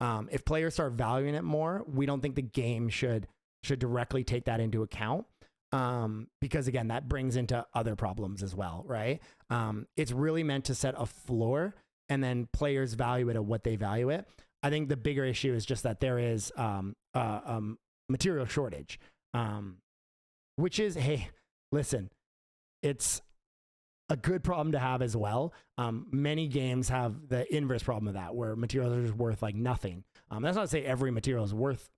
If players start valuing it more, we don't think the game should directly take that into account. because again, that brings into other problems as well, right? It's really meant to set a floor, and then players value it at what they value it. I think the bigger issue is just that there is material shortage, which is, hey, listen, it's a good problem to have as well. Many games have the inverse problem of that, where materials are just worth like nothing. That's not to say every material is worth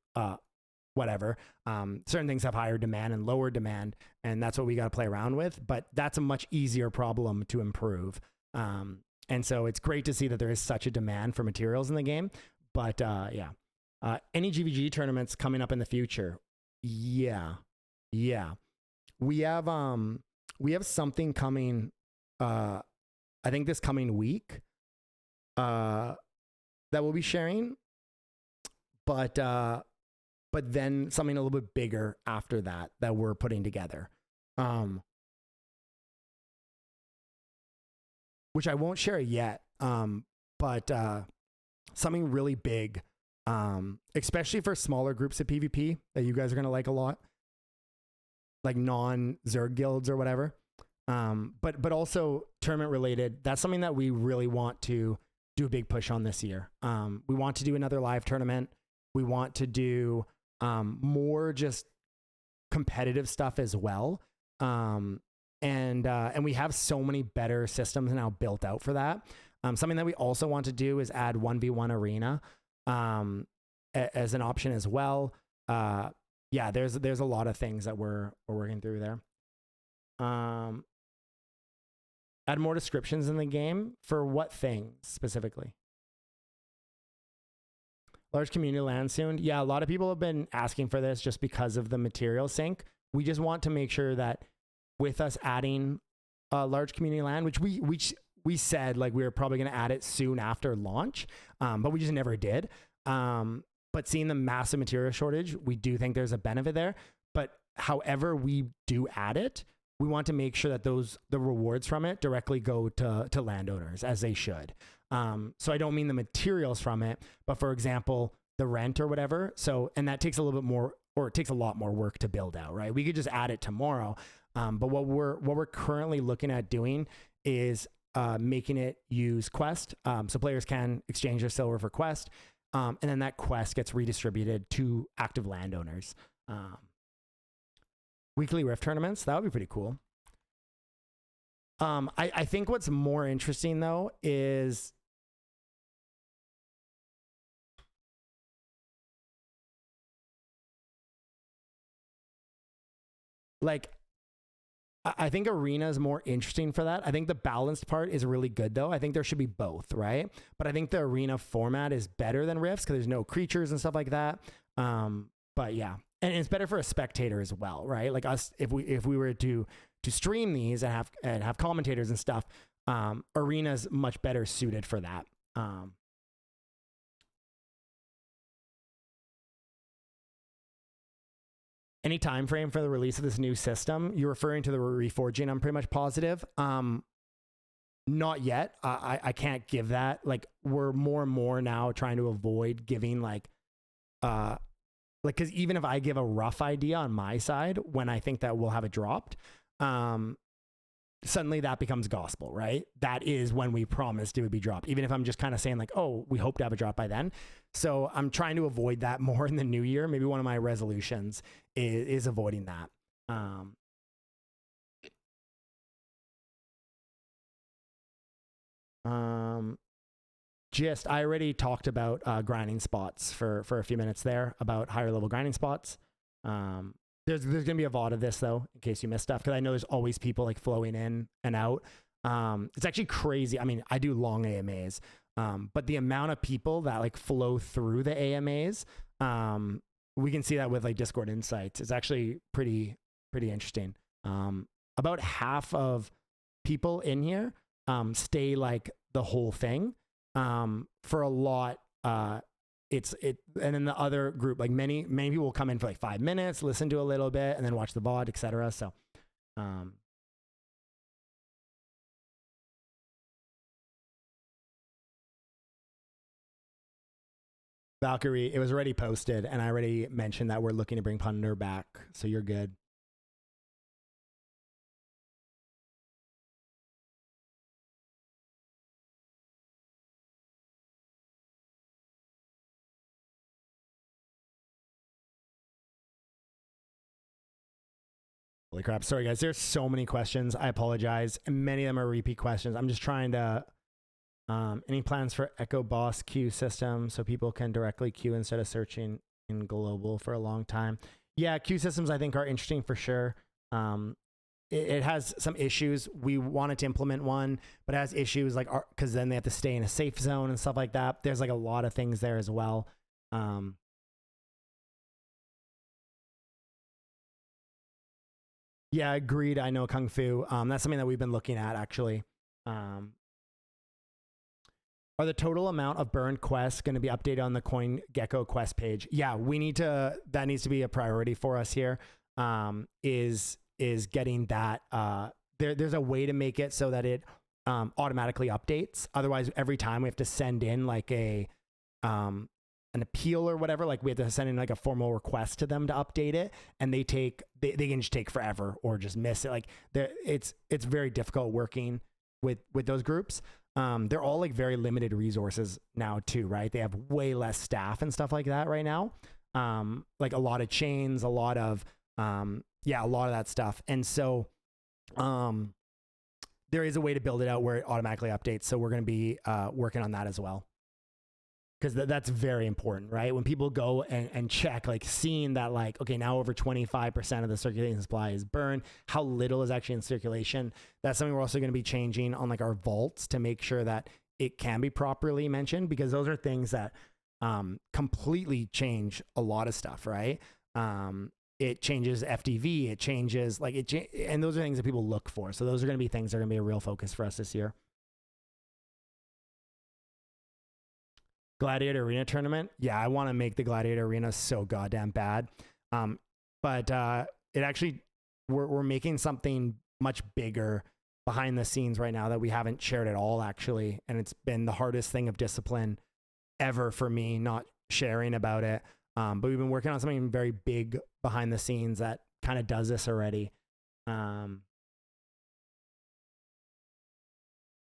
whatever. Certain things have higher demand and lower demand, and that's what we got to play around with. But that's a much easier problem to improve. And so it's great to see that there is such a demand for materials in the game. But yeah, any GVG tournaments coming up in the future? Yeah. We have something coming. I think this coming week. That we'll be sharing. But then something a little bit bigger after that we're putting together. Which I won't share yet. But something really big, especially for smaller groups of PvP that you guys are going to like a lot, like non-Zerg guilds or whatever. But also tournament related. That's something that we really want to do a big push on this year. We want to do another live tournament. We want to do more just competitive stuff as well. And we have so many better systems now built out for that. Something that we also want to do is add 1v1 arena as an option as well. Yeah, there's a lot of things that we're working through there. Add more descriptions in the game for what things specifically? Large community land soon. Yeah, a lot of people have been asking for this just because of the material sync. We just want to make sure that with us adding a large community land, which we said like we were probably going to add it soon after launch, but we just never did. But seeing the massive material shortage, we do think there's a benefit there. But however we do add it, we want to make sure that the rewards from it directly go to landowners, as they should. So I don't mean the materials from it, but for example, the rent or whatever. So, and that takes a little bit more, or it takes a lot more work to build out, right? We could just add it tomorrow. But what we're currently looking at doing is making it use Quest. So players can exchange their silver for Quest. And then that Quest gets redistributed to active landowners. Weekly Rift tournaments, that would be pretty cool. I think what's more interesting though is like, I think arena is more interesting for that. I think the balanced part is really good though. I think there should be both, right? But I think the arena format is better than Rifts because there's no creatures and stuff like that. But yeah, and it's better for a spectator as well, right? Like us, if we were to stream these and have commentators and stuff, arena's much better suited for that. Any time frame for the release of this new system? You're referring to the Reforging, I'm pretty much positive. Not yet. I can't give that. Like, we're more and more now trying to avoid giving like, because even if I give a rough idea on my side when I think that we'll have it dropped, suddenly that becomes gospel, right? That is when we promised it would be dropped. Even if I'm just kind of saying like, oh, we hope to have it dropped by then. So I'm trying to avoid that more in the new year. Maybe one of my resolutions is avoiding that. I already talked about grinding spots for a few minutes there, about higher level grinding spots. There's going to be a VOD of this though, in case you missed stuff, because I know there's always people like flowing in and out. It's actually crazy. I mean, I do long AMAs, but the amount of people that like flow through the AMAs, we can see that with like Discord Insights. It's actually pretty interesting. About half of people in here stay like the whole thing. For a lot, and then the other group, like many people will come in for like 5 minutes, listen to a little bit, and then watch the VOD, etc. So, Valkyrie, it was already posted, and I already mentioned that we're looking to bring Plunder back, so you're good. Holy crap. Sorry, guys. There's so many questions. I apologize. And many of them are repeat questions. I'm just trying to... any plans for Echo Boss queue system so people can directly queue instead of searching in global for a long time? Yeah, queue systems I think are interesting for sure. It has some issues. We wanted to implement one, but it has issues like because then they have to stay in a safe zone and stuff like that. There's like a lot of things there as well. Yeah, agreed. I know Kung Fu. That's something that we've been looking at actually. Are the total amount of burned quests going to be updated on the CoinGecko quest page? Yeah, we need to. That needs to be a priority for us here. Is getting that. There's a way to make it so that it automatically updates. Otherwise, every time we have to send in like an appeal or whatever. Like we have to send in like a formal request to them to update it, and they can just take forever or just miss it. Like it's very difficult working with those groups. They're all like very limited resources now too, right? They have way less staff and stuff like that right now. Like a lot of chains, a lot of that stuff. And so there is a way to build it out where it automatically updates. So we're going to be working on that as well. Because that's very important, right? When people go and check, like seeing that like, okay, now over 25% of the circulating supply is burned, how little is actually in circulation. That's something we're also going to be changing on like our vaults to make sure that it can be properly mentioned, because those are things that completely change a lot of stuff, right? It changes FDV, it changes like and those are things that people look for. So those are going to be things that are going to be a real focus for us this year. Gladiator Arena tournament. Yeah, I want to make the Gladiator Arena so goddamn bad. But it actually, we're making something much bigger behind the scenes right now that we haven't shared at all, actually. And it's been the hardest thing of discipline ever for me, not sharing about it. But we've been working on something very big behind the scenes that kind of does this already. Yeah,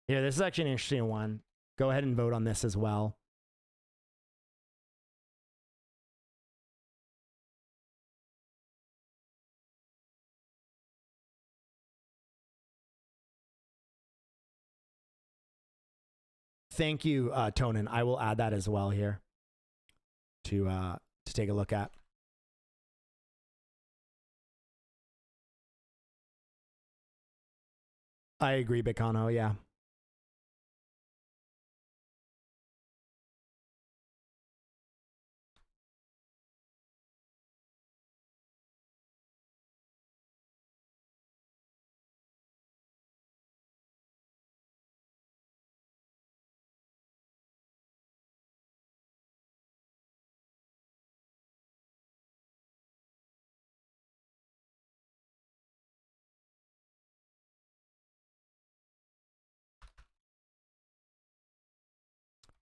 this is actually an interesting one. Go ahead and vote on this as well. Thank you, Tonin. I will add that as well here to take a look at. I agree, Bicano. Yeah.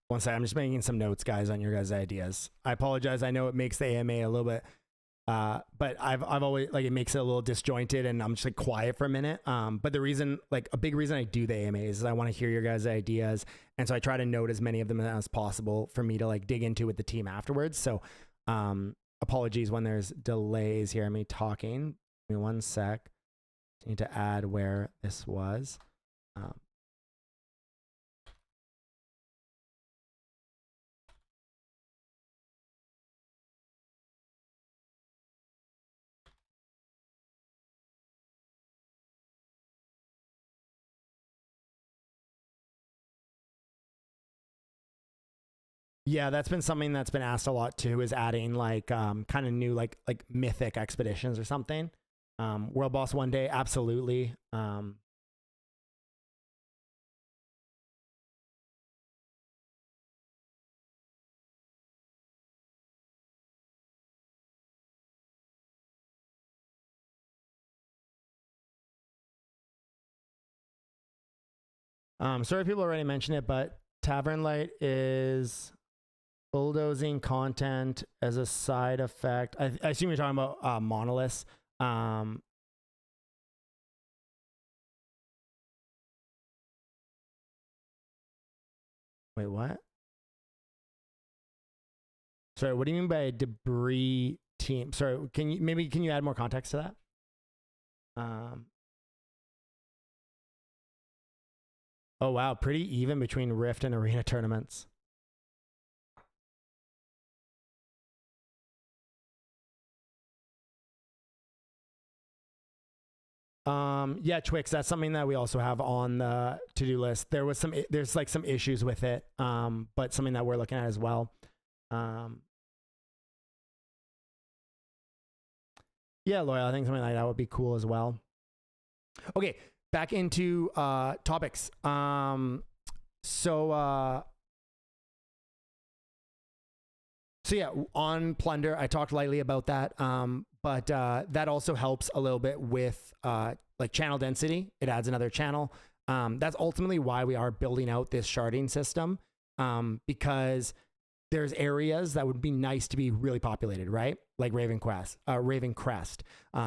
One second, I'm just making some notes, guys, on your guys' ideas. I apologize. I know it makes the AMA a little bit, but I've always like it makes it a little disjointed, and I'm just like quiet for a minute. But the reason, like a big reason I do the AMA is I want to hear your guys' ideas, and so I try to note as many of them as possible for me to like dig into with the team afterwards. So, apologies when there's delays here. Me talking. Give me one sec. I need to add where this was. Yeah, that's been something that's been asked a lot too, is adding like kind of new like mythic expeditions or something. World boss one day, absolutely. Sorry, people already mentioned it, but Tavernlight is bulldozing content as a side effect. I assume you're talking about Monoliths. Wait, what? Sorry, what do you mean by debris team? Sorry, can you add more context to that? Oh wow, pretty even between Rift and Arena tournaments. Yeah, Twix, that's something that we also have on the to-do list. There's like some issues with it, but something that we're looking at as well. Yeah, Loyal, I think something like that would be cool as well. Okay, back into topics. So yeah, on Plunder, I talked lightly about that, but that also helps a little bit with like channel density. It adds another channel. That's ultimately why we are building out this sharding system, because there's areas that would be nice to be really populated, right? Like RavenQuest.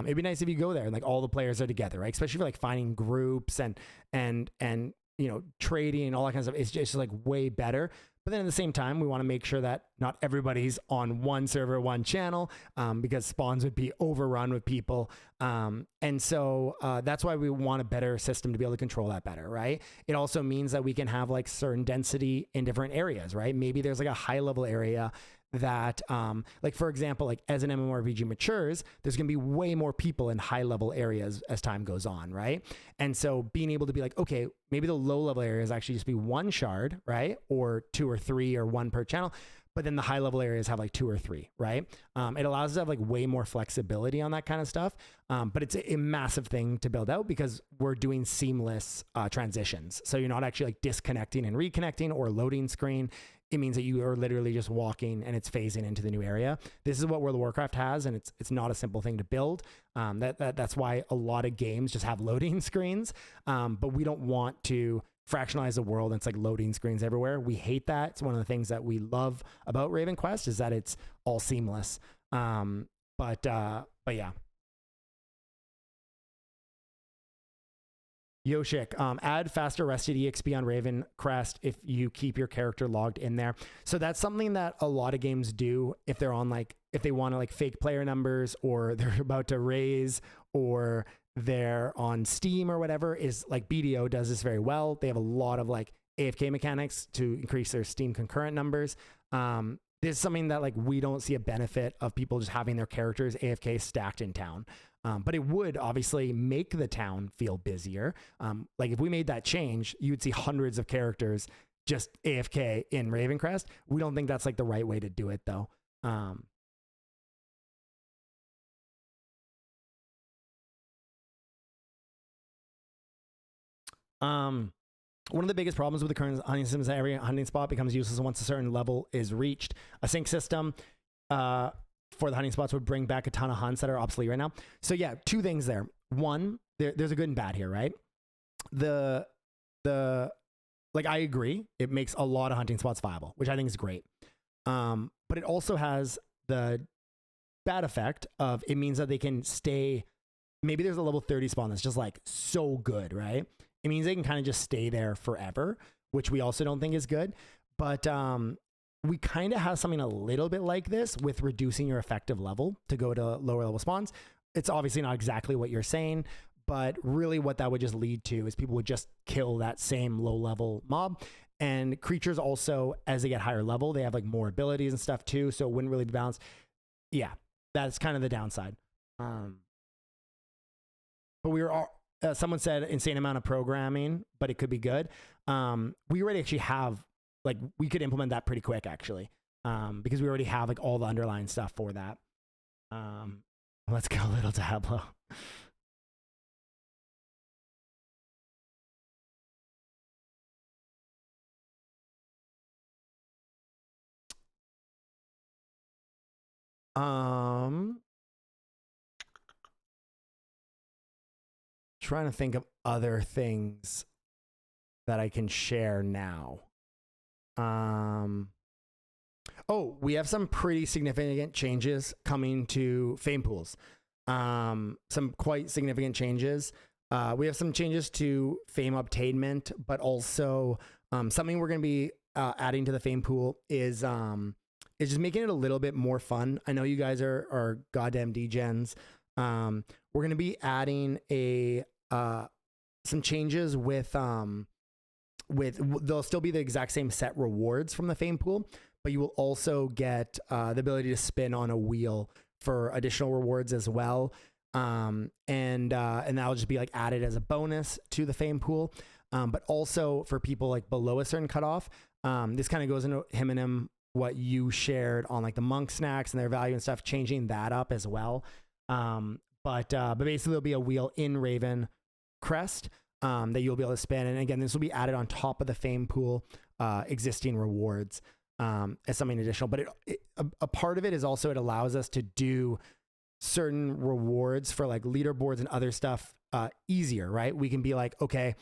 It'd be nice if you go there and like all the players are together, right? Especially for like finding groups and you know, trading and all that kind of stuff. It's just like way better. But then at the same time, we want to make sure that not everybody's on one server, one channel, because spawns would be overrun with people. And so that's why we want a better system to be able to control that better, right? It also means that we can have like certain density in different areas, right? Maybe there's like a high level area that like for example, like as an MMORPG matures, there's going to be way more people in high level areas as time goes on, right? And so being able to be like, okay, maybe the low level areas actually just be one shard, right? Or two or three or one per channel, but then the high level areas have like two or three, right? It allows us to have like way more flexibility on that kind of stuff. But it's a massive thing to build out because we're doing seamless transitions. So you're not actually like disconnecting and reconnecting or loading screen. It means that you are literally just walking and it's phasing into the new area. This is what World of Warcraft has, and it's not a simple thing to build. That's why a lot of games just have loading screens, but we don't want to fractionalize the world and it's like loading screens everywhere. We hate that. It's one of the things that we love about RavenQuest is that it's all seamless. But yeah. Yoshik, add faster rested EXP on RavenQuest if you keep your character logged in there. So that's something that a lot of games do if they're on like, if they want to like fake player numbers or they're about to raise or they're on Steam or whatever, is like BDO does this very well. They have a lot of like AFK mechanics to increase their Steam concurrent numbers. This is something that like we don't see a benefit of people just having their characters AFK stacked in town. But it would obviously make the town feel busier. Like if we made that change, you would see hundreds of characters just AFK in RavenQuest. We don't think that's like the right way to do it though. One of the biggest problems with the current hunting system is that every hunting spot becomes useless once a certain level is reached. A sync system for the hunting spots would bring back a ton of hunts that are obsolete right now. So yeah, two things there. One, there's a good and bad here, right? The like I agree, it makes a lot of hunting spots viable, which I think is great. But it also has the bad effect of it means that they can stay. Maybe there's a level 30 spawn that's just like so good, right? It means they can kind of just stay there forever, which we also don't think is good. But we kind of have something a little bit like this with reducing your effective level to go to lower level spawns. It's obviously not exactly what you're saying, but really what that would just lead to is people would just kill that same low level mob. And creatures also, as they get higher level, they have like more abilities and stuff too. So it wouldn't really be balanced. Yeah, that's kind of the downside. But we were all, someone said insane amount of programming, but it could be good. We already actually have, like, we could implement that pretty quick actually, because we already have like all the underlying stuff for that. Let's go little Tableau. Trying to think of other things that I can share now. Oh, we have some pretty significant changes coming to fame pools. Some quite significant changes. We have some changes to fame obtainment, but also something we're going to be adding to the fame pool is just making it a little bit more fun. I know you guys are goddamn degens. we're going to be adding some changes with they'll still be the exact same set rewards from the fame pool, but you will also get the ability to spin on a wheel for additional rewards as well. And that'll just be like added as a bonus to the fame pool. But also for people like below a certain cutoff, this kind of goes into him and him, what you shared on like the monk snacks and their value and stuff, changing that up as well. But basically there'll be a wheel in RavenQuest that you'll be able to spin. And again, this will be added on top of the fame pool existing rewards as something additional. But a part of it is also it allows us to do certain rewards for like leaderboards and other stuff easier, right? We can be like, okay,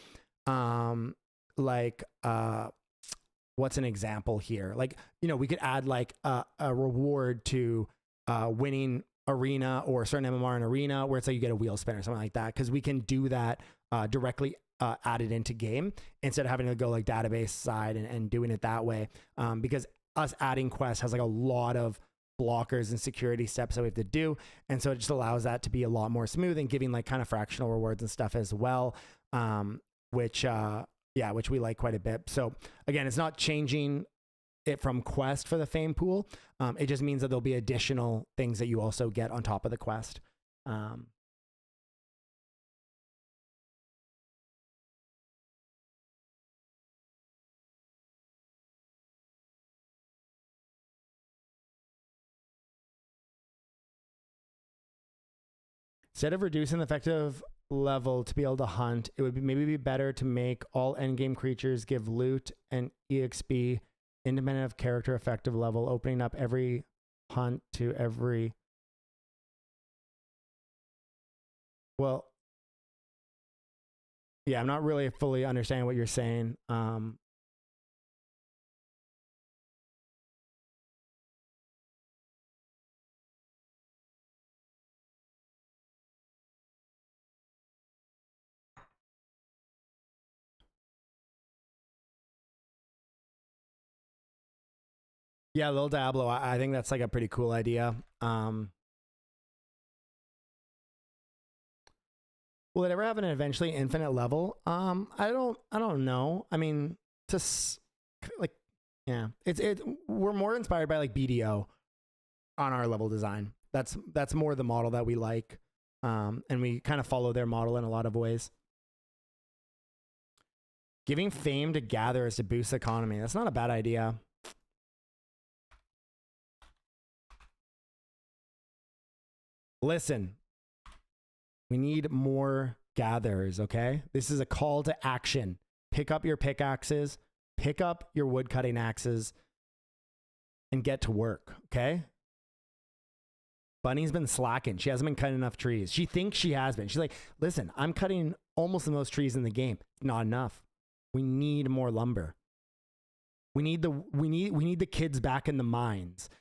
what's an example here? Like, you know, we could add like a reward to winning arena or a certain MMR in arena where it's like you get a wheel spin or something like that, because we can do that directly added into game instead of having to go like database side and doing it that way, because us adding quests has like a lot of blockers and security steps that we have to do, and so it just allows that to be a lot more smooth and giving like kind of fractional rewards and stuff as well, which we like quite a bit. So again, it's not changing it from quest for the fame pool. It just means that there'll be additional things that you also get on top of the quest. Instead of reducing the effective level to be able to hunt, it would maybe be better to make all endgame creatures give loot and EXP independent of character effective level, opening up every hunt to every... Well, yeah, I'm not really fully understanding what you're saying. Yeah, Lil Diablo, I think that's like a pretty cool idea. Will it ever have an eventually infinite level? I don't know. I mean, just like, yeah, we're more inspired by like BDO on our level design. That's more the model that we like. And we kind of follow their model in a lot of ways. Giving fame to gatherers to boost the economy. That's not a bad idea. Listen, we need more gatherers, okay? This is a call to action. Pick up your pickaxes, pick up your wood cutting axes, and get to work, okay? Bunny's been slacking. She hasn't been cutting enough trees. She thinks she has been. She's like, listen, I'm cutting almost the most trees in the game. Not enough. We need more lumber. We need the kids back in the mines.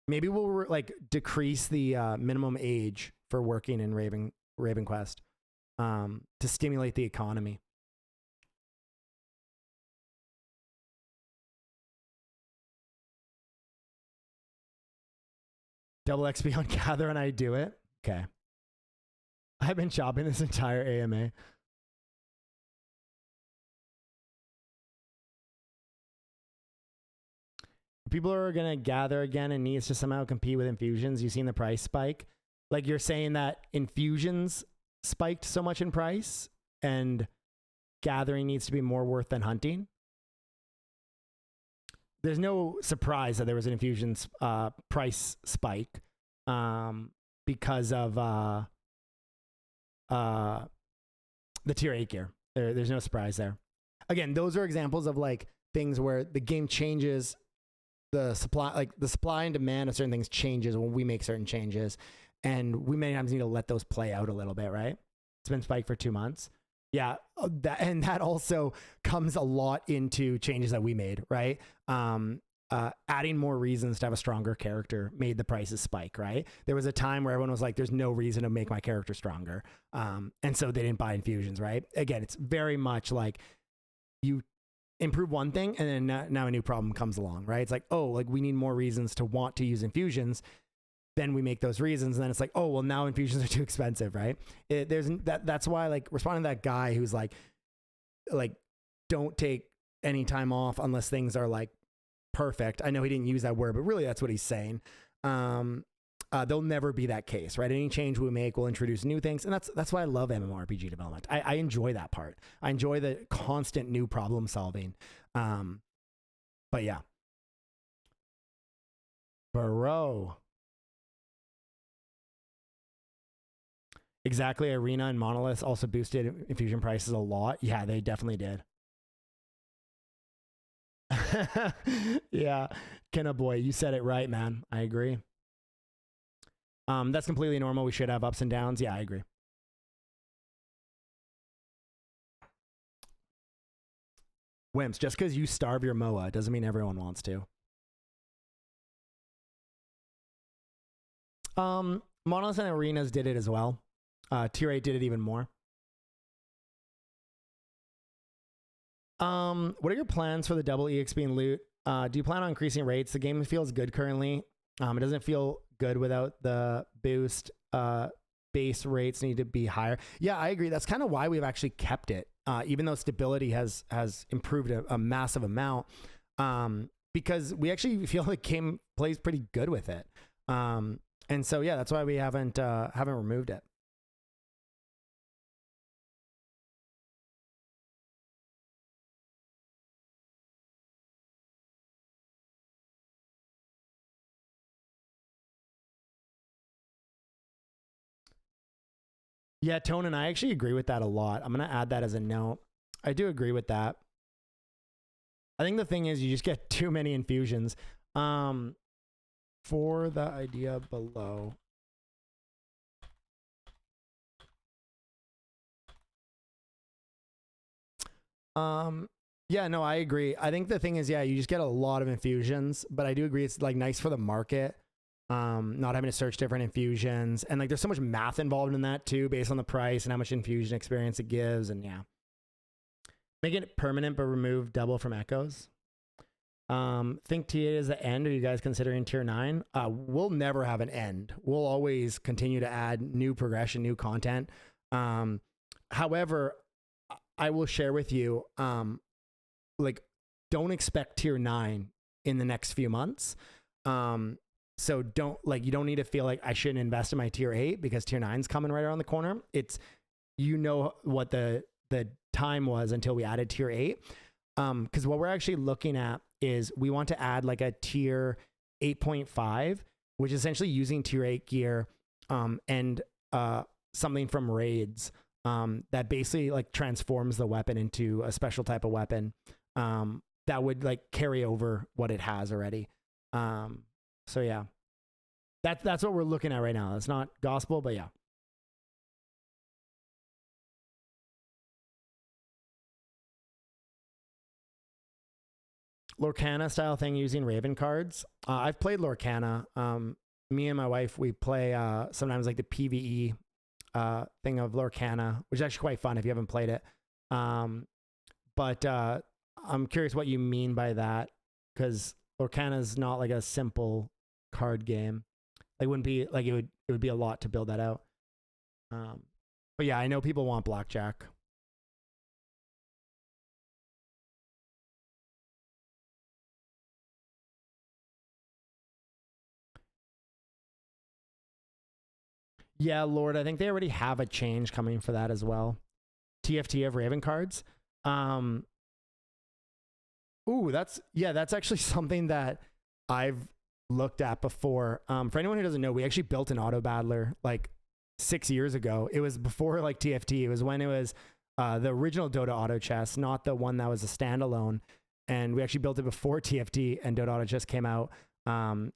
Maybe we'll like decrease the minimum age for working in RavenQuest to stimulate the economy. Double XP on Gather and I do it. Okay. I've been shopping this entire AMA. People are going to gather again and needs to somehow compete with infusions. You've seen the price spike. Like you're saying that infusions spiked so much in price and gathering needs to be more worth than hunting. There's no surprise that there was an infusions price spike because of the tier 8 gear. There's no surprise there. Again, those are examples of like things where the game changes. The supply and demand of certain things changes when we make certain changes, and we many times need to let those play out a little bit, right? It's been spiked for 2 months. Yeah, that also comes a lot into changes that we made, right? Adding more reasons to have a stronger character made the prices spike, right? There was a time where everyone was like, there's no reason to make my character stronger. And so they didn't buy infusions, right? Again, it's very much like you improve one thing and then now a new problem comes along, right? It's like, oh, like we need more reasons to want to use infusions. then we make those reasons, and then it's like, oh well, now infusions are too expensive, right? That's why, like, responding to that guy who's like don't take any time off unless things are like perfect. I know he didn't use that word, but really that's what he's saying. There'll never be that case, right? Any change we make will introduce new things, and that's why I love MMORPG development. I enjoy that part. I enjoy the constant new problem solving. But yeah, bro. Exactly. Arena and Monoliths also boosted infusion prices a lot. Yeah, they definitely did. Yeah, Kenna boy, you said it right, man. I agree. That's completely normal. We should have ups and downs. Yeah, I agree. Wimps, just because you starve your MOA doesn't mean everyone wants to. Monoliths and Arenas did it as well. Tier 8 did it even more. What are your plans for the double EXP and loot? Do you plan on increasing rates? The game feels good currently. It doesn't feel good without the boost. Base rates need to be higher. Yeah, I agree. That's kind of why we've actually kept it, even though stability has improved a massive amount, because we actually feel the game plays pretty good with it. And so yeah, that's why we haven't removed it. Yeah, Tone and I actually agree with that a lot. I'm going to add that as a note. I do agree with that. I think the thing is you just get too many infusions. For the idea below. Yeah, no, I agree. I think the thing is, yeah, you just get a lot of infusions, but I do agree it's like nice for the market. Not having to search different infusions, and like there's so much math involved in that too, based on the price and how much infusion experience it gives. And yeah, make it permanent but remove double from echoes. Think T8 is the end. Are you guys considering tier 9? We'll never have an end. We'll always continue to add new progression, new content. However, I will share with you, like, don't expect tier 9 in the next few months. So you don't need to feel like I shouldn't invest in my tier 8 because tier 9's coming right around the corner. It's, you know, what the time was until we added tier 8. Because what we're actually looking at is we want to add like a tier 8.5, which is essentially using tier 8 gear, and something from raids, that basically like transforms the weapon into a special type of weapon, that would like carry over what it has already. So yeah, that's what we're looking at right now. It's not gospel, but yeah. Lorcana style thing using Raven cards. I've played Lorcana. Me and my wife, we play sometimes like the PvE thing of Lorcana, which is actually quite fun if you haven't played it. But I'm curious what you mean by that, because Lorcana is not like a simple card game. Like, wouldn't be like it would be a lot to build that out. But yeah, I know people want blackjack. Yeah, Lord, I think they already have a change coming for that as well. TFT of Raven cards. Ooh, that's actually something that I've looked at before. For anyone who doesn't know, we actually built an auto battler like 6 years ago. It was before like TFT. It was when it was the original Dota auto chess, not the one that was a standalone. And we actually built it before TFT and Dota auto chess came out.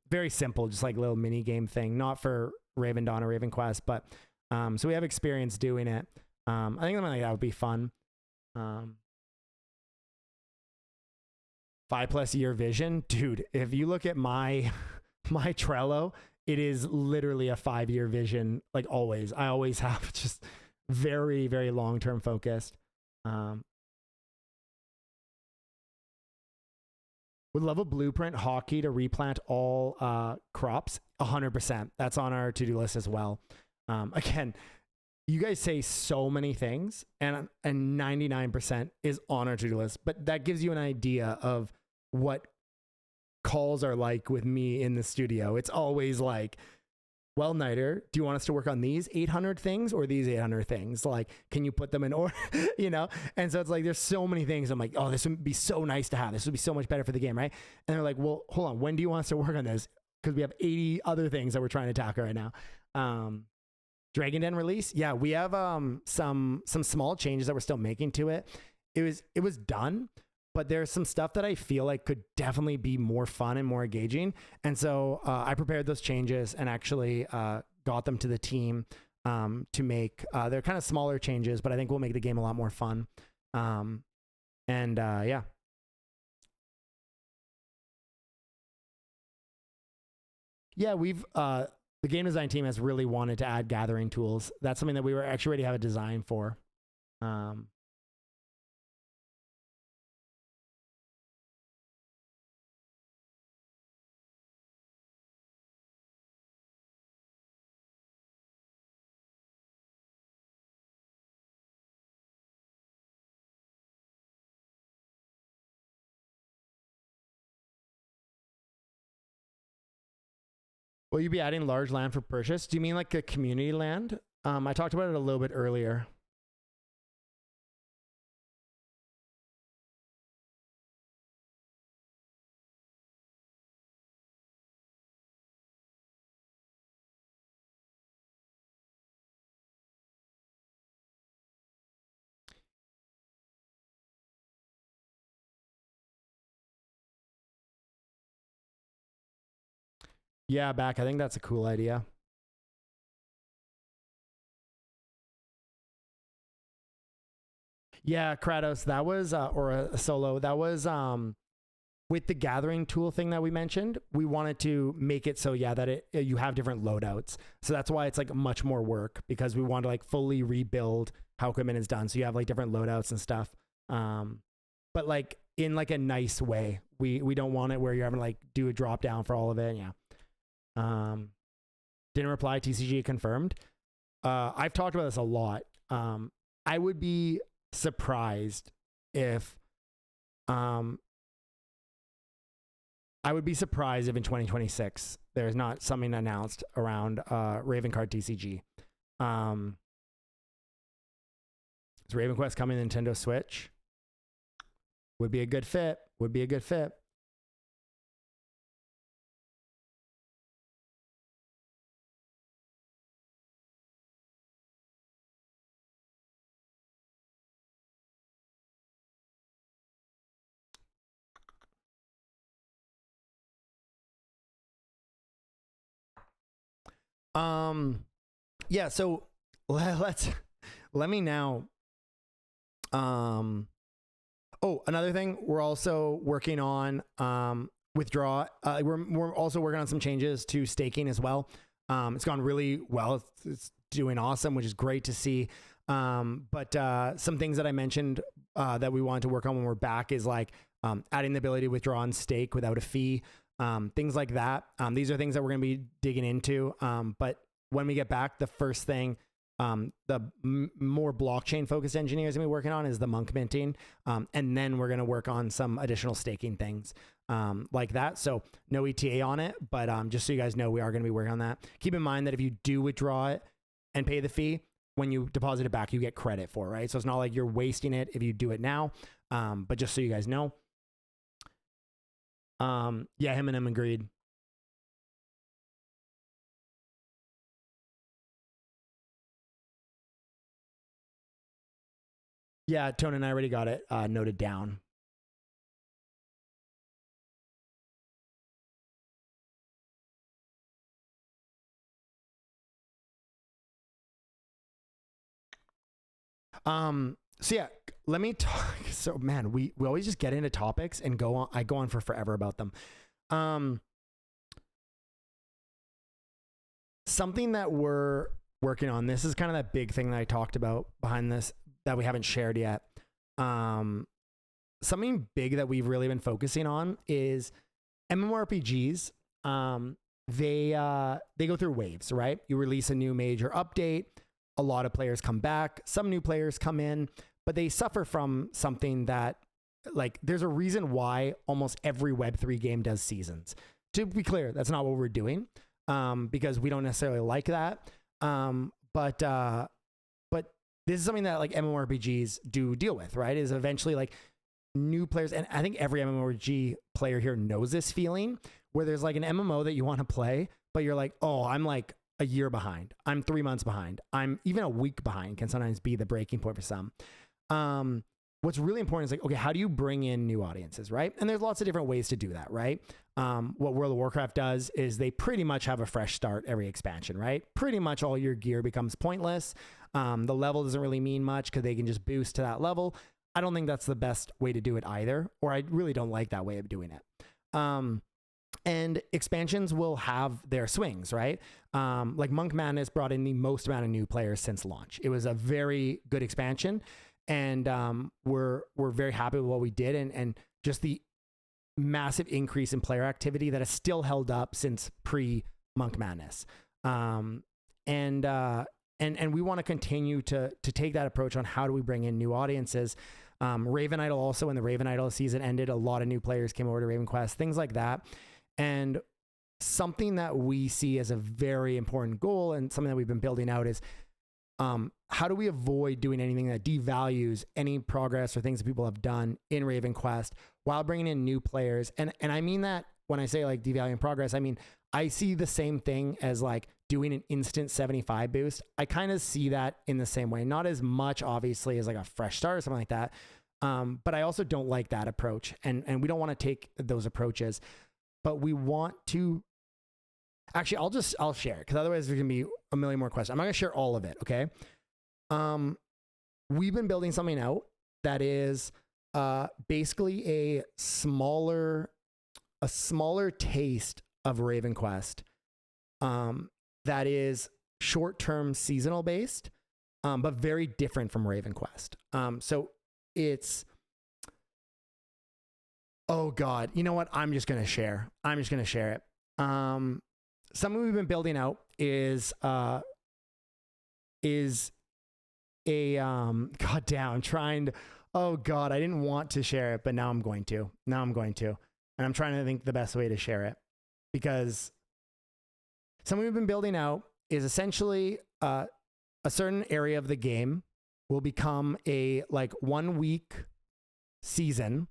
Very simple, just like a little mini game thing, not for Raven Dawn or RavenQuest, but so we have experience doing it. I think something like that would be fun. 5+ year vision, dude. If you look at my Trello, it is literally a 5-year vision. Like always, I always have just very, very long-term focused. Would love a blueprint hotkey to replant all crops. 100%. That's on our to-do list as well. Again, you guys say so many things, and 99% is on our to-do list, but that gives you an idea of what calls are like with me in the studio. It's always like, well, Niter, do you want us to work on these 800 things or these 800 things? Like, can you put them in order? You know? And so it's like, there's so many things. I'm like, oh, this would be so nice to have. This would be so much better for the game, right? And they're like, well, hold on. When do you want us to work on this? Because we have 80 other things that we're trying to tackle right now. Dragon Den release. Yeah, we have some small changes that we're still making to it. It was done, but there's some stuff that I feel like could definitely be more fun and more engaging. And so I prepared those changes and actually got them to the team to make. They're kind of smaller changes, but I think we'll make the game a lot more fun. Yeah. Yeah, we've the game design team has really wanted to add gathering tools. That's something that we were actually already have a design for. Will you be adding large land for purchase? Do you mean like a community land? I talked about it a little bit earlier. Yeah, back. I think that's a cool idea. Yeah, Kratos, that was, or a solo, that was with the gathering tool thing that we mentioned. We wanted to make it so, yeah, that you have different loadouts. So that's why it's like much more work, because we want to like fully rebuild how equipment is done. So you have like different loadouts and stuff. But like in like a nice way. We don't want it where you're having to like do a drop down for all of it. Yeah. Didn't reply. TCG confirmed. I've talked about this a lot. I would be surprised if I would be surprised if in 2026 there's not something announced around Raven Card TCG. Is RavenQuest coming to Nintendo Switch? Would be a good fit. Would be a good fit. Yeah, so let me now oh, another thing, we're also working on withdraw. We're also working on some changes to staking as well. It's gone really well. It's doing awesome, which is great to see. But some things that I mentioned that we want to work on when we're back is like adding the ability to withdraw and stake without a fee. Things like that. These are things that we're going to be digging into. But when we get back, the first thing, the more blockchain focused engineers going to be working on is the Munk minting. And then we're going to work on some additional staking things like that. So no ETA on it, but just so you guys know, we are going to be working on that. Keep in mind that if you do withdraw it and pay the fee, when you deposit it back, you get credit for it, right? So it's not like you're wasting it if you do it now. But just so you guys know. Yeah, him and him agreed. Yeah, Tony and I already got it noted down. So yeah, let me talk. So man, we always just get into topics and go on. I go on for forever about them. Something that we're working on. This is kind of that big thing that I talked about behind this that we haven't shared yet. Something big that we've really been focusing on is MMORPGs. they go through waves, right? You release a new major update, a lot of players come back, some new players come in, but they suffer from something that, like, there's a reason why almost every Web3 game does seasons. To be clear, that's not what we're doing, because we don't necessarily like that. But this is something that like MMORPGs do deal with, right? Is eventually like new players, and I think every MMORPG player here knows this feeling, where there's like an MMO that you want to play, but you're like, oh, I'm like a year behind. I'm 3 months behind. I'm even a week behind can sometimes be the breaking point for some. What's really important is like, okay, how do you bring in new audiences, right? And there's lots of different ways to do that, right? What World of Warcraft does is they pretty much have a fresh start every expansion, right? Pretty much all your gear becomes pointless. The level doesn't really mean much because they can just boost to that level. I don't think that's the best way to do it either, or I really don't like that way of doing it. And expansions will have their swings, right? Like Monk Madness brought in the most amount of new players since launch. It was a very good expansion, and we're very happy with what we did, and just the massive increase in player activity that has still held up since pre-Monk Madness. And we want to continue to take that approach on how do we bring in new audiences. Raven Idol also, when the Raven Idol season ended, a lot of new players came over to RavenQuest, things like that. And something that we see as a very important goal and something that we've been building out is how do we avoid doing anything that devalues any progress or things that people have done in RavenQuest while bringing in new players. And I mean that when I say like devaluing progress, I mean, I see the same thing as like doing an instant 75 boost. I kind of see that in the same way, not as much obviously as like a fresh start or something like that. But I also don't like that approach, and we don't want to take those approaches, but we want to actually, I'll share it, because otherwise there's gonna be a million more questions. I'm not gonna share all of it. Okay. We've been building something out that is basically a smaller taste of RavenQuest, that is short-term seasonal based, but very different from RavenQuest. So it's, oh God, you know what? I'm just going to share it. Something we've been building out is a, oh God, I didn't want to share it, but now I'm going to, and I'm trying to think the best way to share it, because something we've been building out is essentially a certain area of the game will become a like 1 week season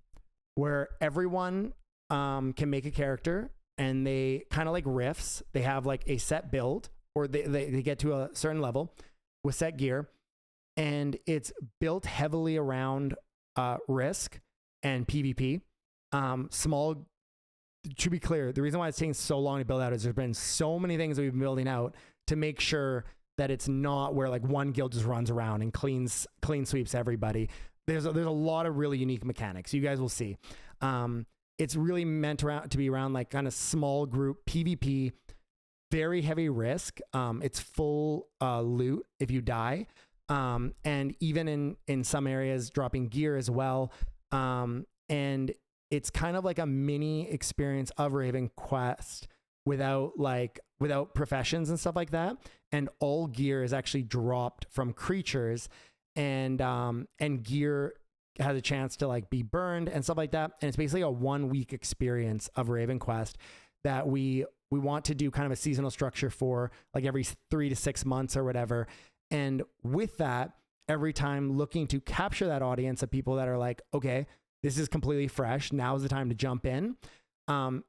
where everyone can make a character, and they kind of like riffs. They have like a set build, or they get to a certain level with set gear, and it's built heavily around risk and PvP. To be clear, the reason why it's taking so long to build out is there's been so many things that we've been building out to make sure that it's not where like one guild just runs around and clean sweeps everybody. There's a lot of really unique mechanics. You guys will see. It's really meant to be around like kind of small group PvP, very heavy risk. It's full loot if you die. And even in some areas dropping gear as well. And it's kind of like a mini experience of RavenQuest without professions and stuff like that. And all gear is actually dropped from creatures, and gear has a chance to like be burned and stuff like that. And it's basically a 1 week experience of RavenQuest that we want to do kind of a seasonal structure for like every 3 to 6 months or whatever. And with that, every time looking to capture that audience of people that are like, okay, this is completely fresh. Now's the time to jump in, and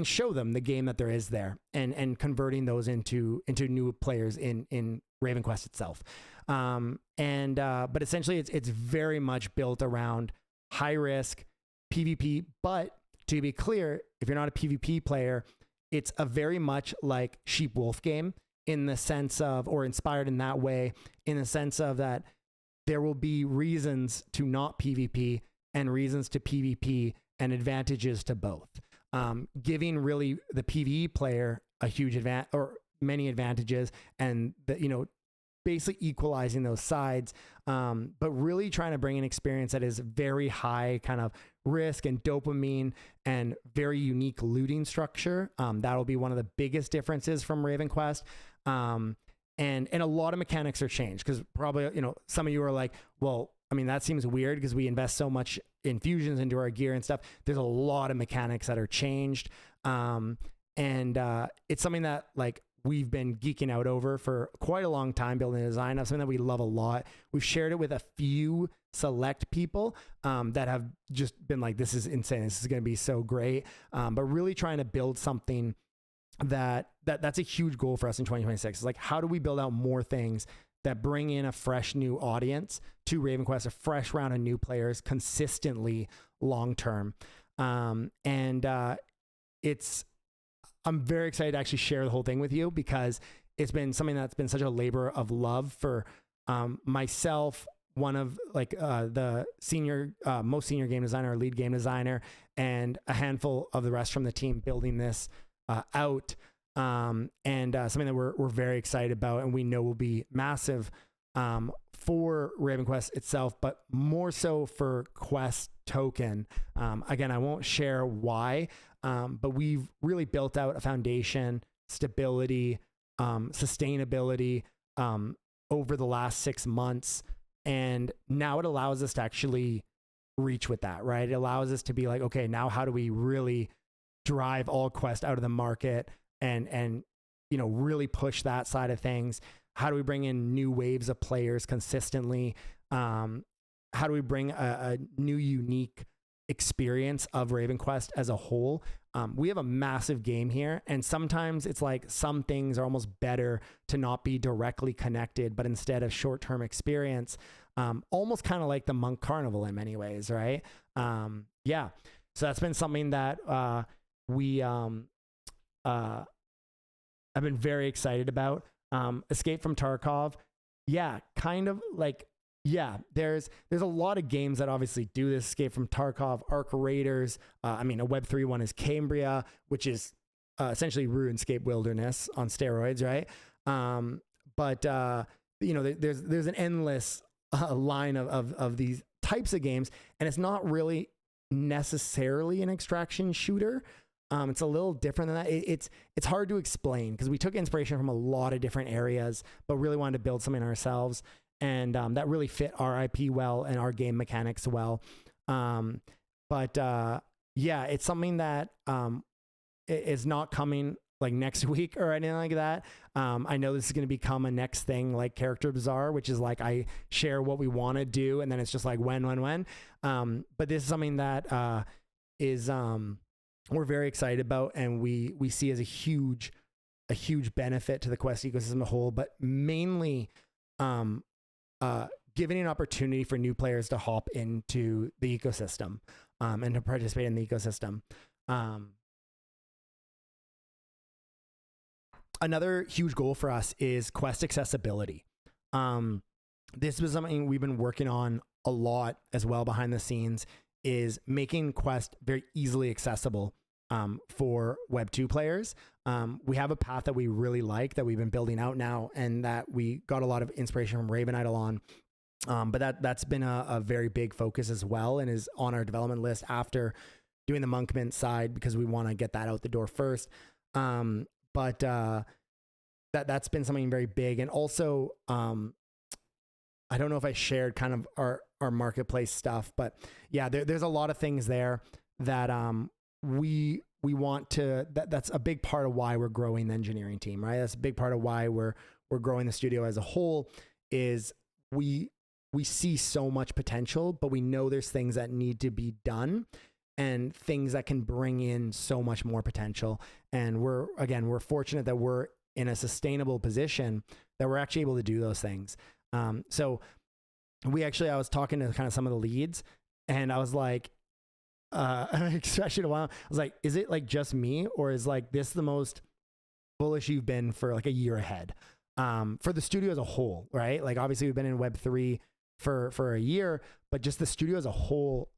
show them the game that there is there, and converting those into new players in RavenQuest itself. But essentially it's very much built around high risk PvP. But to be clear, if you're not a PvP player, it's a very much like sheep wolf game in the sense of, or inspired in that way, in the sense of that there will be reasons to not PvP and reasons to PvP, and advantages to both. Giving really the PvE player a huge advantage, or many advantages, and basically equalizing those sides, but really trying to bring an experience that is very high kind of risk and dopamine and very unique looting structure. That'll be one of the biggest differences from RavenQuest. And a lot of mechanics are changed, because probably, you know, some of you are like, well, I mean, that seems weird because we invest so much infusions into our gear and stuff. There's a lot of mechanics that are changed. It's something that like we've been geeking out over for quite a long time, building a design of something that we love a lot. We've shared it with a few select people that have just been like, this is insane. This is going to be so great. But really trying to build something that's a huge goal for us in 2026. It's like, how do we build out more things that bring in a fresh new audience to RavenQuest, a fresh round of new players consistently long-term. I'm very excited to actually share the whole thing with you, because it's been something that's been such a labor of love for myself, one of like the most senior game designer, or lead game designer, and a handful of the rest from the team building this out. Something that we're very excited about, and we know will be massive for RavenQuest itself, but more so for Quest Token. Again, I won't share why, but we've really built out a foundation, stability, sustainability over the last 6 months. And now it allows us to actually reach with that, right? It allows us to be like, okay, now how do we really drive all Quest out of the market and you know, really push that side of things? How do we bring in new waves of players consistently? How do we bring a new unique experience of RavenQuest as a whole? We have a massive game here, and sometimes it's like some things are almost better to not be directly connected, but instead of short-term experience, almost kind of like the Munk Carnival in many ways, right? Yeah, so that's been something that I've been very excited about. Escape from Tarkov, yeah, kind of like, yeah, there's a lot of games that obviously do this. Escape from Tarkov, Arc Raiders. I mean, a Web3 one is Cambria, which is essentially RuneScape Wilderness on steroids, right? You know, there's an endless line of these types of games, and it's not really necessarily an extraction shooter. It's a little different than that. It's hard to explain, because we took inspiration from a lot of different areas, but really wanted to build something ourselves. And that really fit our IP well and our game mechanics well. Yeah, it's something that is not coming like next week or anything like that. I know this is going to become a next thing, like Character Bazaar, which is like I share what we want to do, and then it's just like when. But this is something that is we're very excited about, and we see as a huge benefit to the Quest ecosystem as a whole, but mainly giving an opportunity for new players to hop into the ecosystem and to participate in the ecosystem. Another huge goal for us is Quest accessibility. This was something we've been working on a lot as well behind the scenes, is making Quest very easily accessible for Web 2 players. We have a path that we really like, that we've been building out now, and that we got a lot of inspiration from Raven Idol on. But that's been a very big focus as well, and is on our development list after doing the Monk Mint side, because we want to get that out the door first. That's been something very big. And also, I don't know if I shared kind of our marketplace stuff, but yeah, there's a lot of things there that we want to, that's a big part of why we're growing the engineering team, right? That's a big part of why we're growing the studio as a whole, is we see so much potential, but we know there's things that need to be done and things that can bring in so much more potential. And we're fortunate that we're in a sustainable position that we're actually able to do those things. So I was talking to kind of some of the leads, and I was like, especially a while, I was like, is it like just me, or is like this the most bullish you've been for like a year ahead? For the studio as a whole, right? Like obviously we've been in Web3 for a year, but just the studio as a whole.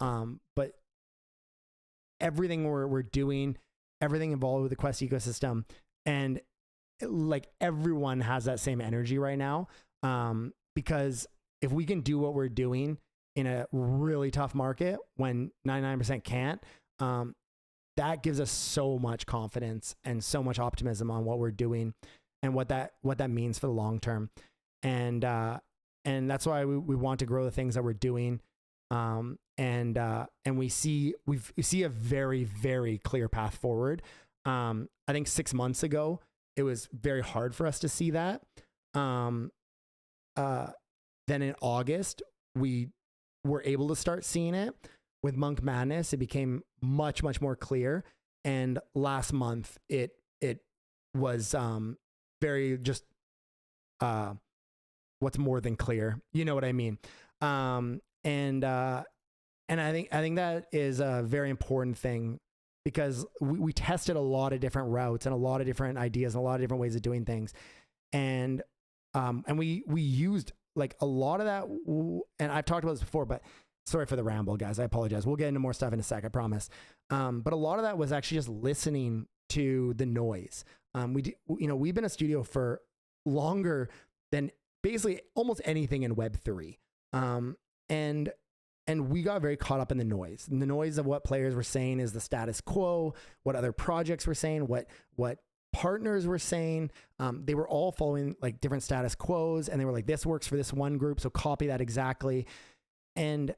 But everything we're doing, everything involved with the Quest ecosystem, and like everyone has that same energy right now. Because if we can do what we're doing in a really tough market when 99% can't, that gives us so much confidence and so much optimism on what we're doing and what that means for the long term. And that's why we want to grow the things that we're doing. And we see a very, very clear path forward. I think 6 months ago, it was very hard for us to see that. Then in August, we were able to start seeing it. With Monk Madness, it became much, much more clear. And last month, it was very just what's more than clear. You know what I mean? And I think that is a very important thing, because we tested a lot of different routes and a lot of different ideas and a lot of different ways of doing things. And we used like a lot of that. And I've talked about this before, but sorry for the ramble, guys. I apologize. We'll get into more stuff in a sec, I promise. But a lot of that was actually just listening to the noise. We've been a studio for longer than basically almost anything in Web3. And we got very caught up in the noise. And the noise of what players were saying is the status quo, what other projects were saying, what partners were saying. They were all following like different status quos, and they were like, this works for this one group, so copy that exactly. And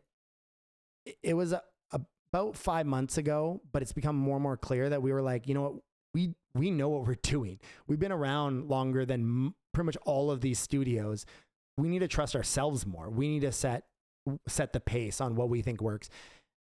it was about 5 months ago, but it's become more and more clear that we were like, you know what, we know what we're doing. We've been around longer than pretty much all of these studios. We need to trust ourselves more. We need to set the pace on what we think works.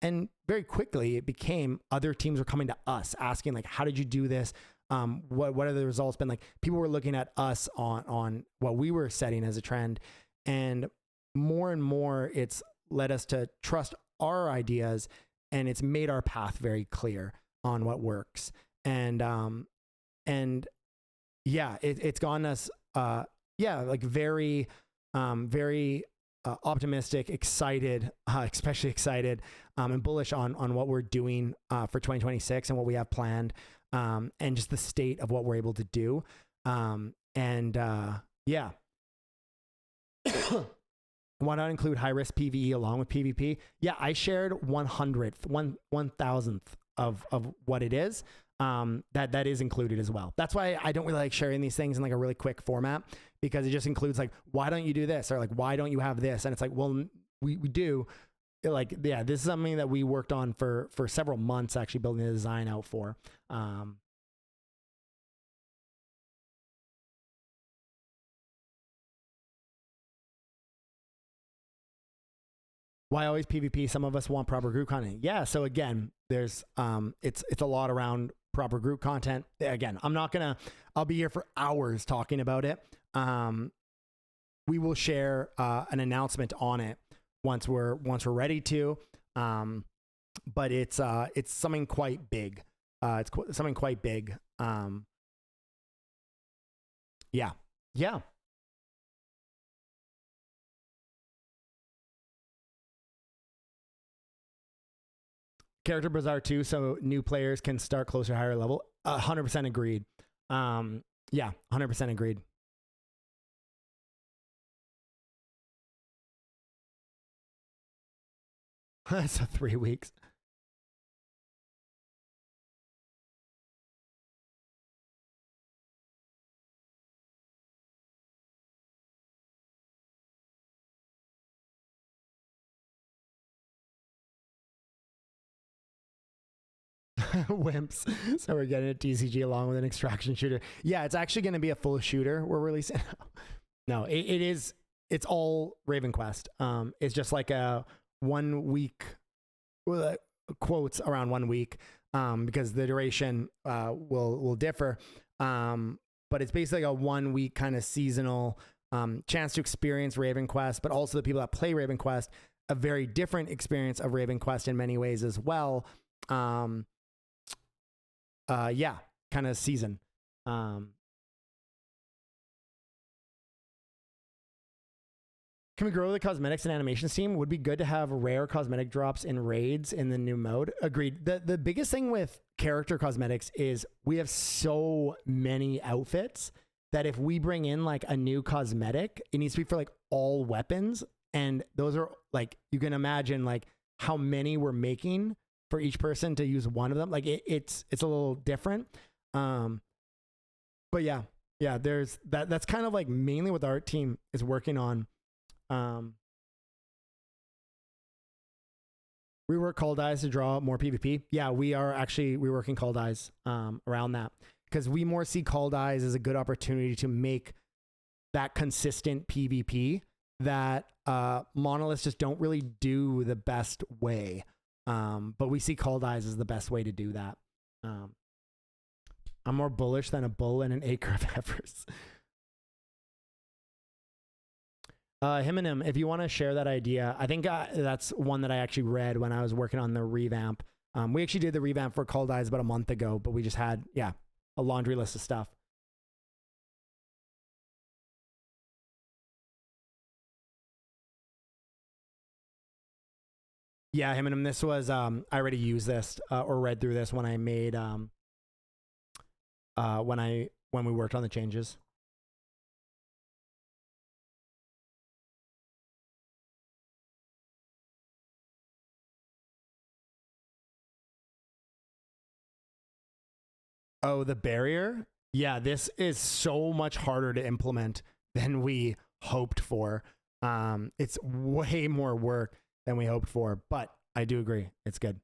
And very quickly, it became other teams were coming to us asking like, how did you do this? What are the results been like? People were looking at us on what we were setting as a trend, and more it's led us to trust our ideas, and it's made our path very clear on what works. And yeah, it's gotten us like very optimistic, excited, especially excited, and bullish on what we're doing for 2026 and what we have planned, and just the state of what we're able to do. Yeah. Why not include high-risk PvE along with PvP? Yeah, I shared 1,000th of what it is. That is included as well. That's why I don't really like sharing these things in like a really quick format, because it just includes like, why don't you do this? Or like, why don't you have this? And it's like, well, we do. Like, yeah, this is something that we worked on for several months, actually building the design out for. Why always PvP? Some of us want proper group content. Yeah. So again, there's it's a lot around proper group content. Again, I'll be here for hours talking about it. We will share an announcement on it once we're ready to. But it's something quite big. Something quite big. Yeah. Character Bazaar too, so new players can start closer, higher level. 100% agreed. Yeah, 100% agreed. So 3 weeks. Wimps. So we're getting a TCG along with an extraction shooter. Yeah, it's actually going to be a full shooter we're releasing. No, it is. It's all RavenQuest. It's just like a 1 week, quotes around 1 week, because the duration will differ. But it's basically a 1 week kind of seasonal chance to experience RavenQuest, but also the people that play RavenQuest, a very different experience of RavenQuest in many ways as well. Yeah, kind of season. Can we grow the cosmetics and animations team? Would be good to have rare cosmetic drops in raids in the new mode. Agreed. The biggest thing with character cosmetics is we have so many outfits that if we bring in like a new cosmetic, it needs to be for like all weapons. And those are like, you can imagine like how many we're making for each person to use one of them. Like it's a little different. But yeah, there's that's kind of like mainly what the art team is working on. Rework Culled Eyes to draw more PvP. Yeah, we are actually reworking Culled Eyes around that, because we more see Culled Eyes as a good opportunity to make that consistent PvP that Monoliths just don't really do the best way. But we see Culled Eyes as the best way to do that. I'm more bullish than a bull and an acre of heifers. Himonym, if you want to share that idea, I think that's one that I actually read when I was working on the revamp. We actually did the revamp for Culled Eyes about a month ago, but we just had, a laundry list of stuff. Yeah, Himonym, this was, I already used this or read through this when I made, when we worked on the changes. Oh, the barrier? Yeah, this is so much harder to implement than we hoped for. It's way more work than we hoped for, but I do agree. It's good.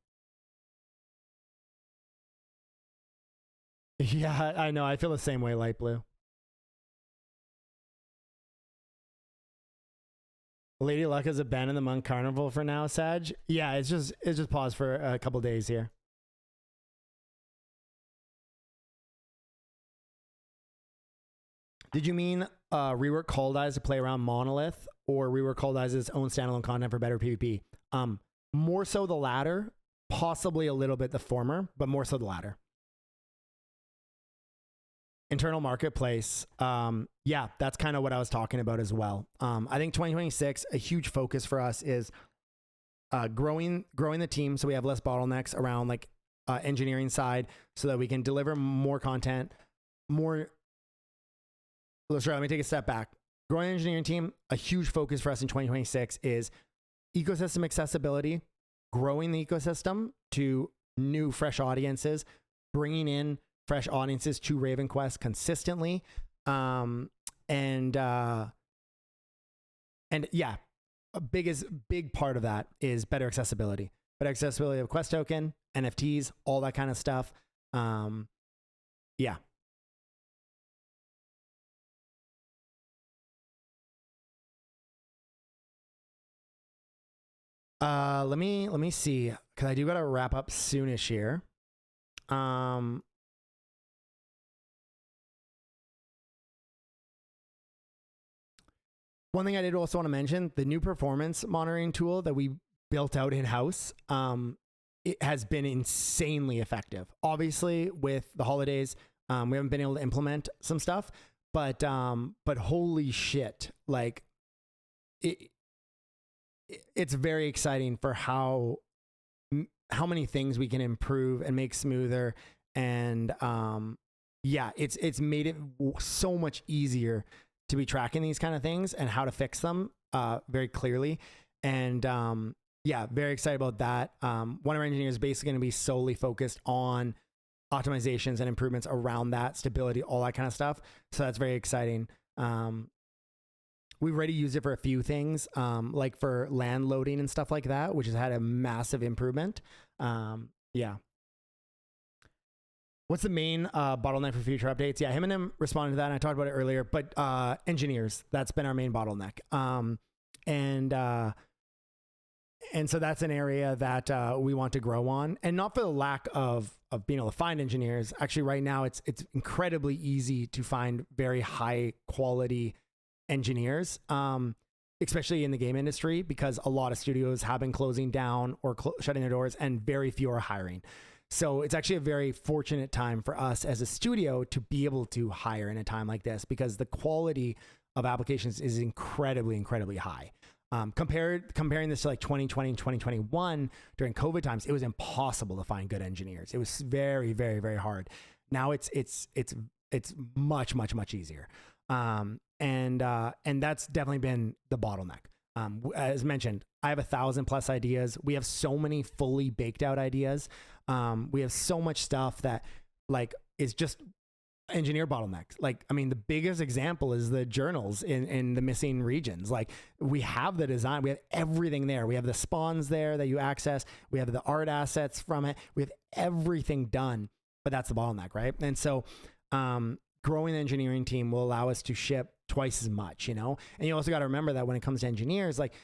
Yeah, I know. I feel the same way, Light Blue. Lady Luck is abandoned the Munk Carnival for now, Sag. Yeah, it's just paused for a couple days here. Did you mean rework Culled Eyes to play around Monolith, or rework Culled Eyes' own standalone content for better PvP? More so the latter, possibly a little bit the former, but more so the latter. Internal marketplace. Yeah, that's kind of what I was talking about as well. I think 2026, a huge focus for us is growing the team, so we have less bottlenecks around like engineering side, so that we can deliver more content, more. Let me take a step back. Growing the engineering team, a huge focus for us in 2026 is ecosystem accessibility, growing the ecosystem to new, fresh audiences, bringing in fresh audiences to RavenQuest consistently. And yeah, a big part of that is better accessibility. Better accessibility of Quest token, NFTs, all that kind of stuff. Yeah. Let me see, because I do gotta wrap up soonish here. One thing I did also want to mention, the new performance monitoring tool that we built out in-house, it has been insanely effective. Obviously, with the holidays, we haven't been able to implement some stuff, but holy shit, like it's very exciting for how many things we can improve and make smoother. And yeah, it's made it so much easier to be tracking these kind of things and how to fix them very clearly. And yeah, very excited about that. One of our engineers is basically going to be solely focused on optimizations and improvements around that, stability, all that kind of stuff. So that's very exciting. We've already used it for a few things, like for land loading and stuff like that, which has had a massive improvement. Yeah. What's the main bottleneck for future updates? Yeah, Himonym responded to that, and I talked about it earlier, but engineers, that's been our main bottleneck. And so that's an area that we want to grow on, and not for the lack of being able to find engineers. Actually, right now, it's incredibly easy to find very high quality engineers, especially in the game industry, because a lot of studios have been closing down or shutting their doors, and very few are hiring. So it's actually a very fortunate time for us as a studio to be able to hire in a time like this, because the quality of applications is incredibly, incredibly high. Comparing this to like 2020 and 2021 during COVID times, it was impossible to find good engineers. It was very, very, very hard. Now it's much, much, much easier. And that's definitely been the bottleneck. As mentioned, I have 1,000+ ideas. We have so many fully baked out ideas. We have so much stuff that like is just engineer bottlenecks. Like, I mean, the biggest example is the journals in the missing regions. Like, we have the design, we have everything there. We have the spawns there that you access. We have the art assets from it. We have everything done, but that's the bottleneck, right? And so, growing the engineering team will allow us to ship twice as much, you know? And you also got to remember that when it comes to engineers, like,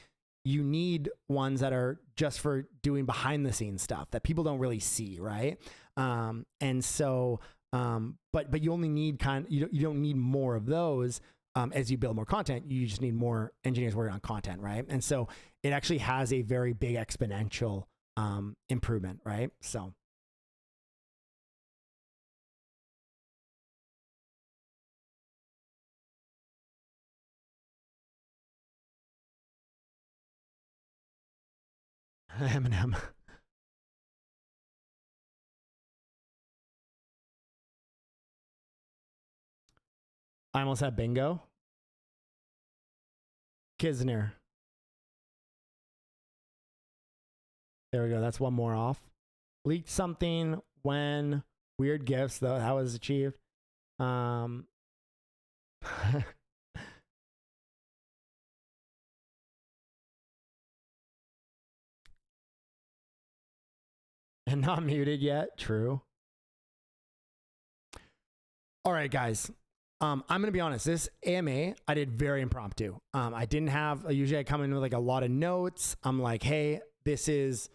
you need ones that are just for doing behind the scenes stuff that people don't really see, right? And so, but you only need you don't need more of those. As you build more content, you just need more engineers working on content, right? And so it actually has a very big exponential improvement, right? So. Eminem. I almost had bingo. Kisner. There we go. That's one more off. Leaked something when weird gifts, though. That was achieved. And not muted yet. True. All right, guys. I'm going to be honest. This AMA, I did very impromptu. I didn't have, usually I come in with like a lot of notes. I'm like, hey, this is,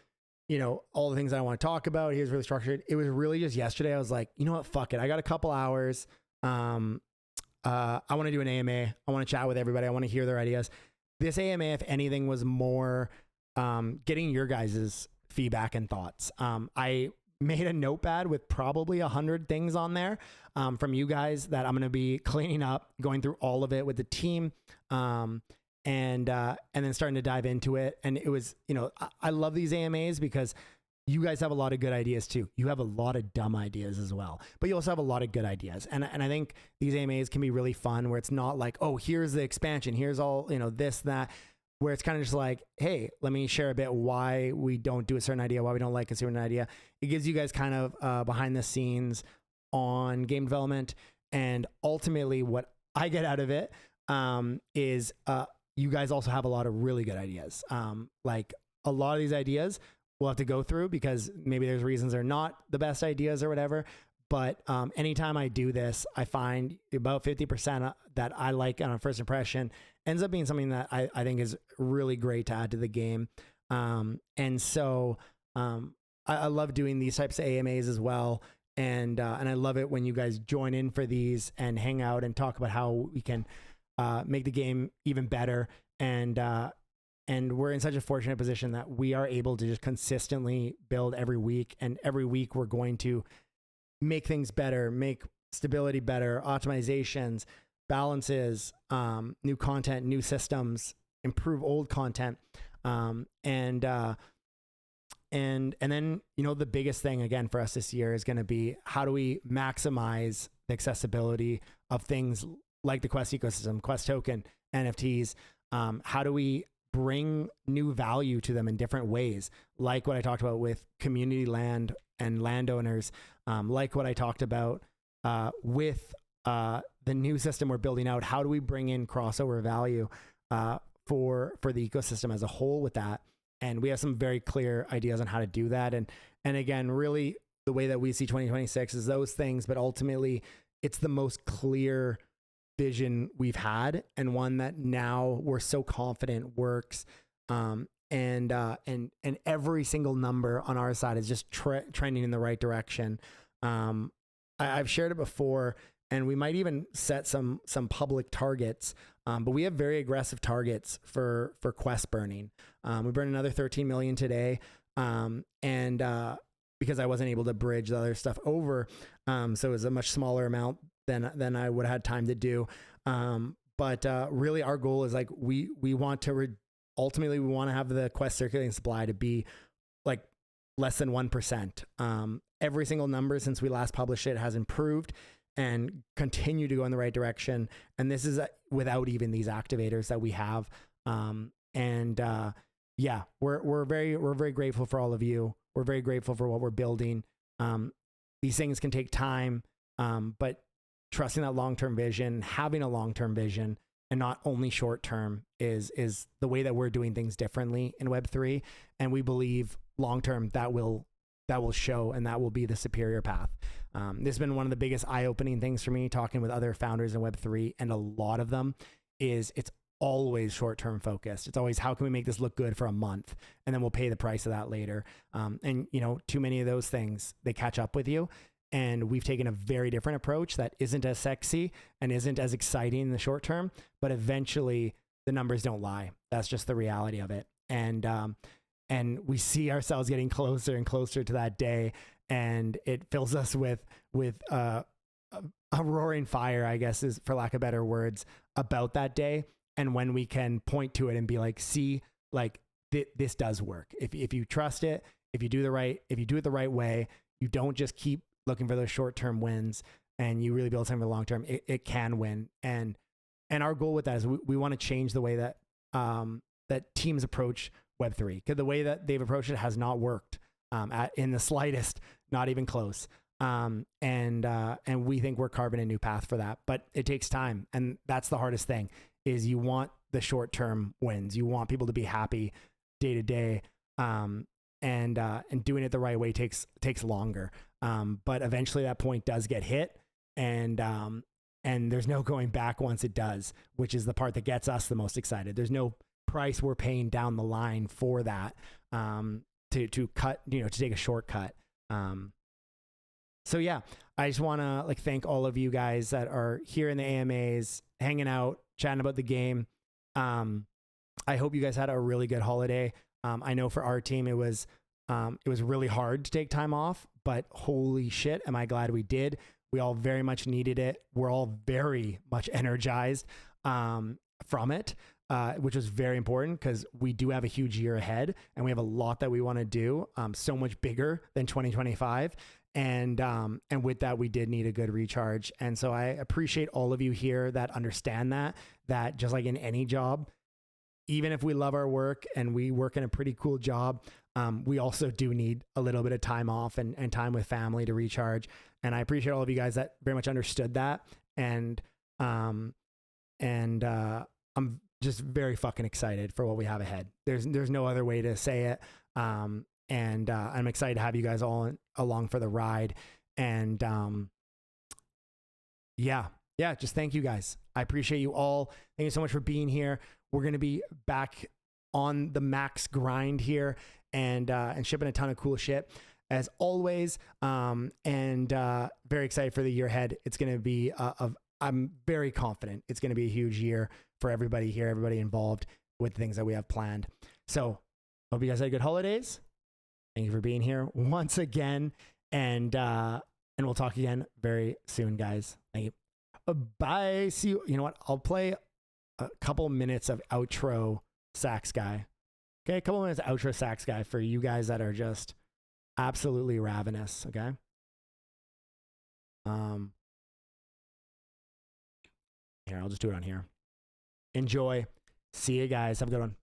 you know, all the things I want to talk about. Here's really structured. It was really just yesterday. I was like, you know what? Fuck it. I got a couple hours. I want to do an AMA. I want to chat with everybody. I want to hear their ideas. This AMA, if anything, was more getting your guys' feedback and thoughts. I made a notepad with probably 100 things on there from you guys that I'm going to be cleaning up, going through all of it with the team, and then starting to dive into it. And it was, you know, I love these AMAs because you guys have a lot of good ideas too. You have a lot of dumb ideas as well, but you also have a lot of good ideas. And I think these AMAs can be really fun where it's not like, oh, here's the expansion, here's all, you know, this, that, where it's kind of just like, hey, let me share a bit why we don't do a certain idea, why we don't like a certain idea. It gives you guys kind of behind the scenes on game development. And ultimately what I get out of it is you guys also have a lot of really good ideas. Like a lot of these ideas we'll have to go through because maybe there's reasons they're not the best ideas or whatever. But anytime I do this, I find about 50% that I like on a first impression ends up being something that I think is really great to add to the game. And so I love doing these types of AMAs as well. And I love it when you guys join in for these and hang out and talk about how we can make the game even better. And we're in such a fortunate position that we are able to just consistently build every week. And every week we're going to make things better, make stability better, optimizations, balances, new content, new systems, improve old content. And then, you know, the biggest thing again for us this year is going to be how do we maximize the accessibility of things like the Quest ecosystem, Quest token, NFTs. How do we bring new value to them in different ways? Like what I talked about with community land and landowners, like what I talked about with the new system we're building out. How do we bring in crossover value for the ecosystem as a whole with that? And we have some very clear ideas on how to do that. And again, really the way that we see 2026 is those things, but ultimately it's the most clear vision we've had and one that now we're so confident works. And every single number on our side is just trending in the right direction. I've shared it before, and we might even set some public targets. But we have very aggressive targets for quest burning. We burned another 13 million today. Because I wasn't able to bridge the other stuff over. So it was a much smaller amount than I would have had time to do. But really our goal is like, we want to, ultimately we want to have the quest circulating supply to be like less than 1%. Every single number since we last published it has improved and continue to go in the right direction. And this is without even these activators that we have. And yeah, we're very grateful for all of you. We're very grateful for what we're building. These things can take time, but trusting that long-term vision, having a long-term vision, and not only short-term is the way that we're doing things differently in Web3. And we believe long-term that will show, and that will be the superior path. This has been one of the biggest eye-opening things for me, talking with other founders in Web3, and a lot of them is it's always short-term focused. It's always, how can we make this look good for a month, and then we'll pay the price of that later. And you know, too many of those things, they catch up with you. And we've taken a very different approach that isn't as sexy and isn't as exciting in the short term, but eventually the numbers don't lie. That's just the reality of it. And we see ourselves getting closer and closer to that day, and it fills us with a roaring fire, I guess, is for lack of better words, about that day. And when we can point to it and be like, see, like this does work. If you trust it, if you do it the right way, you don't just keep looking for those short-term wins, and you really build something for the long term, it can win. And our goal with that is we want to change the way that that teams approach Web3, because the way that they've approached it has not worked in the slightest, not even close. And we think we're carving a new path for that, but it takes time. And that's the hardest thing, is you want the short-term wins. You want people to be happy day to day. And doing it the right way takes longer. But eventually that point does get hit, and there's no going back once it does, which is the part that gets us the most excited. There's no price we're paying down the line for that, to cut, to take a shortcut. So yeah, I just want to like thank all of you guys that are here in the AMAs, hanging out, chatting about the game. I hope you guys had a really good holiday. I know for our team, it was really hard to take time off, but holy shit, am I glad we did. We all very much needed it. We're all very much energized from it, which was very important, because we do have a huge year ahead, and we have a lot that we want to do, so much bigger than 2025. And with that, we did need a good recharge. And so I appreciate all of you here that understand that just like in any job, even if we love our work and we work in a pretty cool job, we also do need a little bit of time off and time with family to recharge. And I appreciate all of you guys that very much understood that. And I'm just very fucking excited for what we have ahead. There's no other way to say it. And I'm excited to have you guys all along for the ride. And yeah, just thank you guys. I appreciate you all. Thank you so much for being here. We're going to be back on the max grind here, and shipping a ton of cool shit as always. And very excited for the year ahead. It's going to be I'm very confident it's going to be a huge year for everybody here, everybody involved with things that we have planned. So hope you guys had good holidays. Thank you for being here once again. And we'll talk again very soon, guys. Thank you. Bye. See you. You know what? I'll play a couple minutes of outro sax guy. Okay, a couple minutes of outro sax guy for you guys that are just absolutely ravenous. Okay. Here, I'll just do it on here. Enjoy. See you guys. Have a good one.